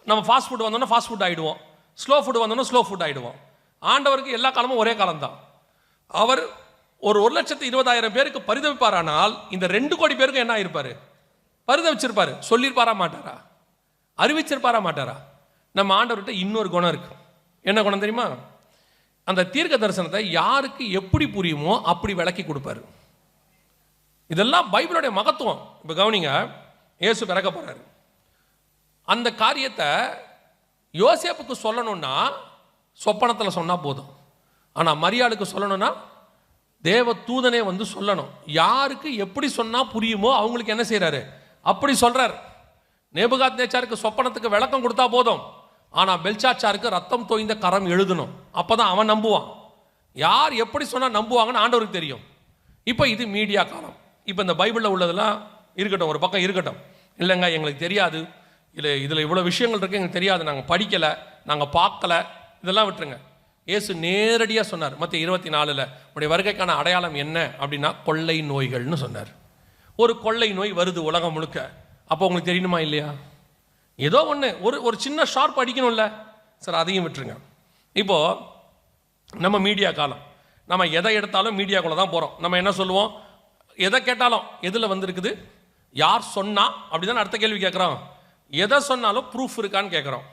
நம்ம ஃபாஸ்ட் ஃபுட் வந்தோன்னா ஃபாஸ்ட் ஃபுட் ஆகிடுவோம், ஸ்லோ ஃபுட் வந்தோன்னா ஸ்லோ ஃபுட் ஆகிடுவோம். ஆண்டவருக்கு எல்லா காலமும் ஒரே காலம்தான். அவர் ஒரு 1,20,000 பேருக்கு பரிதவிப்பாரானால் இந்த 2 கோடி பேருக்கு என்ன ஆயிருப்பாரு? பரிதவிச்சிருப்பாரு. சொல்லியிருப்பாரா மாட்டாரா? அறிவிச்சிருப்பாரா மாட்டாரா? நம்ம ஆண்டவர்கிட்ட இன்னொரு குணம் இருக்கு. என்ன குணம் தெரியுமா? அந்த தீர்க்க தரிசனத்தை யாருக்கு எப்படி புரியுமோ அப்படி விளக்கி கொடுப்பாரு. இதெல்லாம் பைபிளுடைய மகத்துவம். இப்போ கவனிங்க, இயேசு பிறக்க போறாரு. அந்த காரியத்தை யோசேப்புக்கு சொல்லணும்னா சொப்பனத்தில் சொன்னா போதும். ஆனா மரியாளுக்கு சொல்லணும்னா தேவ தூதனே வந்து சொல்லணும். யாருக்கு எப்படி சொன்னா புரியுமோ அவங்களுக்கு என்ன செய்யறாரு? அப்படி சொல்றாரு. நேபுகாத்நேச்சாருக்கு சொப்பனத்துக்கு விளக்கம் கொடுத்தா போதும். ஆனா பெல்சாச்சாருக்கு ரத்தம் தோய்ந்த கரம் எழுதணும். அப்பதான் அவன் நம்புவான். யார் எப்படி சொன்னா நம்புவாங்கன்னு ஆண்டவருக்கு தெரியும். இப்போ இது மீடியா காலம். இப்போ இந்த பைபிளில் உள்ளதெல்லாம் இருக்கட்டும், ஒரு பக்கம் இருக்கட்டும். இல்லைங்க எங்களுக்கு தெரியாது, இல்லை இதில் இவ்வளோ விஷயங்கள் இருக்குது எங்களுக்கு தெரியாது, நாங்கள் படிக்கலை, நாங்கள் பார்க்கல, இதெல்லாம் விட்டுருங்க. இயேசு நேரடியாக சொன்னார் மத்திய 24 உடைய வருகைக்கான அடையாளம் என்ன அப்படின்னா கொள்ளை நோய்கள்னு சொன்னார். ஒரு கொள்ளை நோய் வருது உலகம் முழுக்க. அப்போ உங்களுக்கு தெரியணுமா இல்லையா? ஏதோ ஒன்று ஒரு சின்ன ஷார்ப் அடிக்கணும்ல சார், அதையும் விட்டுருங்க. இப்போது நம்ம மீடியா காலம், நம்ம எதை எடுத்தாலும் மீடியாக்குள்ளே தான் போகிறோம். நம்ம என்ன சொல்லுவோம்? எதை கேட்டாலும் எதில் வந்திருக்குது, யார் சொன்னா, அப்படி தான் அடுத்த கேள்வி கேட்குறோம். எதை சொன்னாலும் ப்ரூஃப் இருக்கான்னு கேட்குறோம்.